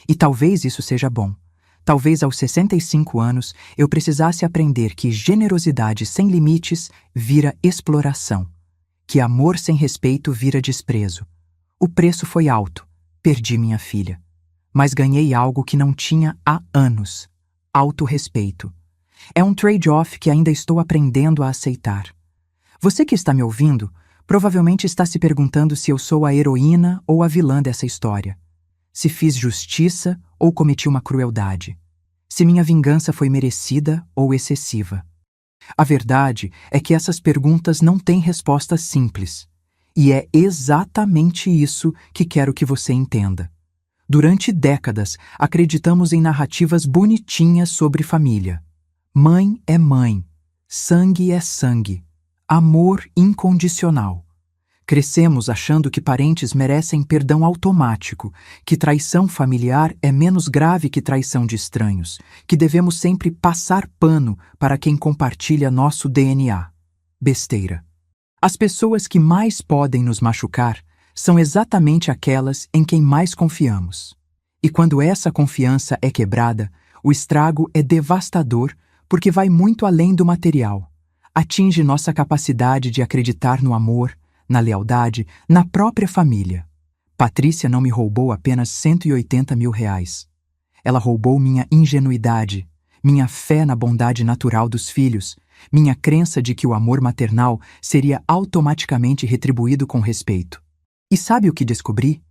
E talvez isso seja bom. Talvez aos 65 anos eu precisasse aprender que generosidade sem limites vira exploração, que amor sem respeito vira desprezo. O preço foi alto, perdi minha filha. Mas ganhei algo que não tinha há anos: autorrespeito. É um trade-off que ainda estou aprendendo a aceitar. Você que está me ouvindo provavelmente está se perguntando se eu sou a heroína ou a vilã dessa história. Se fiz justiça ou cometi uma crueldade. Se minha vingança foi merecida ou excessiva. A verdade é que essas perguntas não têm respostas simples. E é exatamente isso que quero que você entenda. Durante décadas, acreditamos em narrativas bonitinhas sobre família. Mãe é mãe, sangue é sangue, amor incondicional. Crescemos achando que parentes merecem perdão automático, que traição familiar é menos grave que traição de estranhos, que devemos sempre passar pano para quem compartilha nosso DNA. Besteira. As pessoas que mais podem nos machucar são exatamente aquelas em quem mais confiamos. E quando essa confiança é quebrada, o estrago é devastador porque vai muito além do material. Atinge nossa capacidade de acreditar no amor, na lealdade, na própria família. Patrícia não me roubou apenas R$180 mil. Ela roubou minha ingenuidade, minha fé na bondade natural dos filhos, minha crença de que o amor maternal seria automaticamente retribuído com respeito. E sabe o que descobri?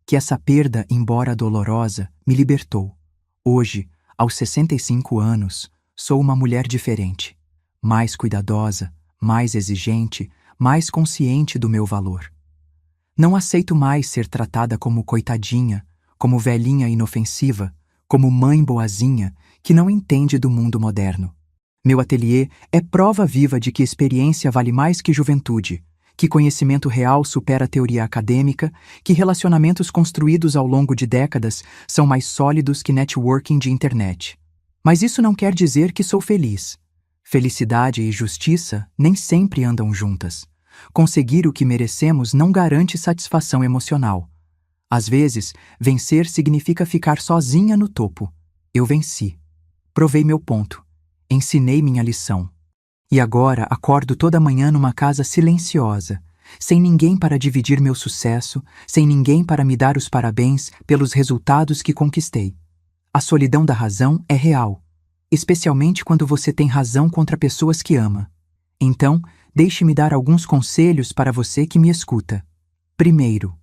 Que essa perda, embora dolorosa, me libertou. Hoje, aos 65 anos, sou uma mulher diferente, mais cuidadosa, mais exigente, mais consciente do meu valor. Não aceito mais ser tratada como coitadinha, como velhinha inofensiva, como mãe boazinha que não entende do mundo moderno. Meu ateliê é prova viva de que experiência vale mais que juventude, que conhecimento real supera a teoria acadêmica, que relacionamentos construídos ao longo de décadas são mais sólidos que networking de internet. Mas isso não quer dizer que sou feliz. Felicidade e justiça nem sempre andam juntas. Conseguir o que merecemos não garante satisfação emocional. Às vezes, vencer significa ficar sozinha no topo. Eu venci. Provei meu ponto. Ensinei minha lição. E agora acordo toda manhã numa casa silenciosa, sem ninguém para dividir meu sucesso, sem ninguém para me dar os parabéns pelos resultados que conquistei. A solidão da razão é real, especialmente quando você tem razão contra pessoas que ama. Então, deixe-me dar alguns conselhos para você que me escuta. Primeiro,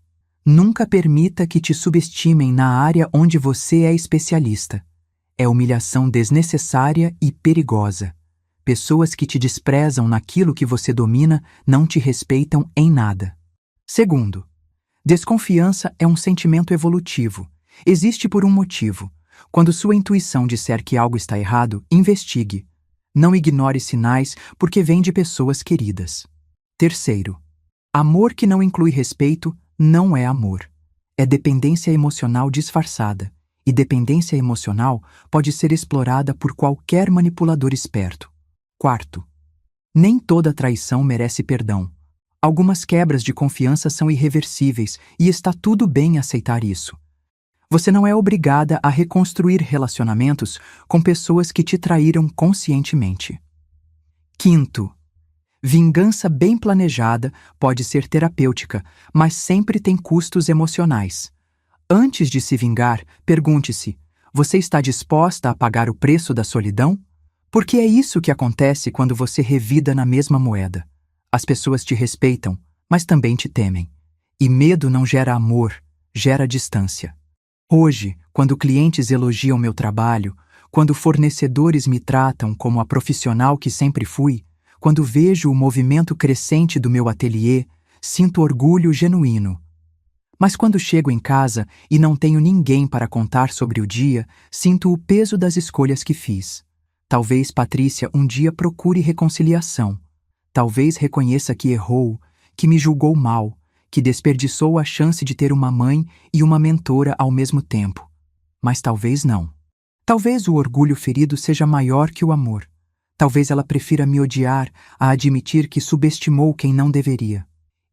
nunca permita que te subestimem na área onde você é especialista. É humilhação desnecessária e perigosa. Pessoas que te desprezam naquilo que você domina não te respeitam em nada. Segundo, desconfiança é um sentimento evolutivo. Existe por um motivo. Quando sua intuição disser que algo está errado, investigue. Não ignore sinais porque vem de pessoas queridas. Terceiro, amor que não inclui respeito não é amor. É dependência emocional disfarçada. E dependência emocional pode ser explorada por qualquer manipulador esperto. Quarto, nem toda traição merece perdão. Algumas quebras de confiança são irreversíveis e está tudo bem aceitar isso. Você não é obrigada a reconstruir relacionamentos com pessoas que te traíram conscientemente. Quinto, vingança bem planejada pode ser terapêutica, mas sempre tem custos emocionais. Antes de se vingar, pergunte-se: você está disposta a pagar o preço da solidão? Porque é isso que acontece quando você revida na mesma moeda. As pessoas te respeitam, mas também te temem. E medo não gera amor, gera distância. Hoje, quando clientes elogiam meu trabalho, quando fornecedores me tratam como a profissional que sempre fui, quando vejo o movimento crescente do meu ateliê, sinto orgulho genuíno. Mas quando chego em casa e não tenho ninguém para contar sobre o dia, sinto o peso das escolhas que fiz. Talvez Patrícia um dia procure reconciliação. Talvez reconheça que errou, que me julgou mal, que desperdiçou a chance de ter uma mãe e uma mentora ao mesmo tempo. Mas talvez não. Talvez o orgulho ferido seja maior que o amor. Talvez ela prefira me odiar a admitir que subestimou quem não deveria.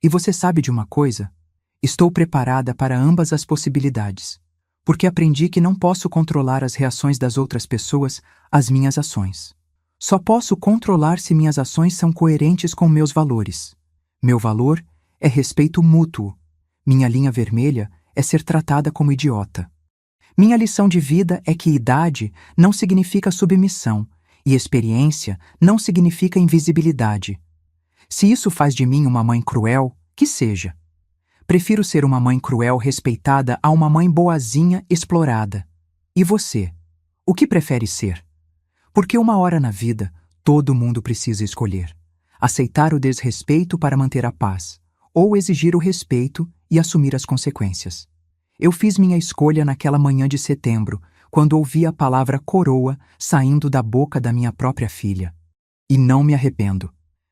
E você sabe de uma coisa? Estou preparada para ambas as possibilidades, porque aprendi que não posso controlar as reações das outras pessoas às minhas ações. Só posso controlar se minhas ações são coerentes com meus valores. Meu valor é respeito mútuo. Minha linha vermelha é ser tratada como idiota. Minha lição de vida é que idade não significa submissão e experiência não significa invisibilidade. Se isso faz de mim uma mãe cruel, que seja. Prefiro ser uma mãe cruel respeitada a uma mãe boazinha explorada. E você? O que prefere ser? Porque uma hora na vida, todo mundo precisa escolher. Aceitar o desrespeito para manter a paz, ou exigir o respeito e assumir as consequências. Eu fiz minha escolha naquela manhã de setembro, quando ouvi a palavra coroa saindo da boca da minha própria filha. E não me arrependo.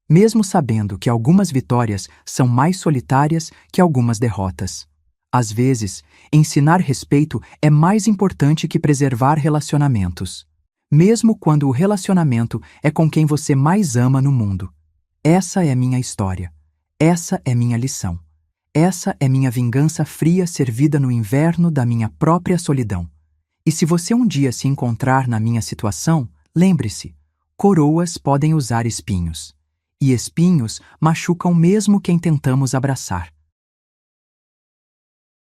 Mesmo sabendo que algumas vitórias são mais solitárias que algumas derrotas. Às vezes, ensinar respeito é mais importante que preservar relacionamentos. Mesmo quando o relacionamento é com quem você mais ama no mundo. Essa é minha história. Essa é minha lição. Essa é minha vingança fria servida no inverno da minha própria solidão. E se você um dia se encontrar na minha situação, lembre-se, coroas podem usar espinhos. E espinhos machucam mesmo quem tentamos abraçar.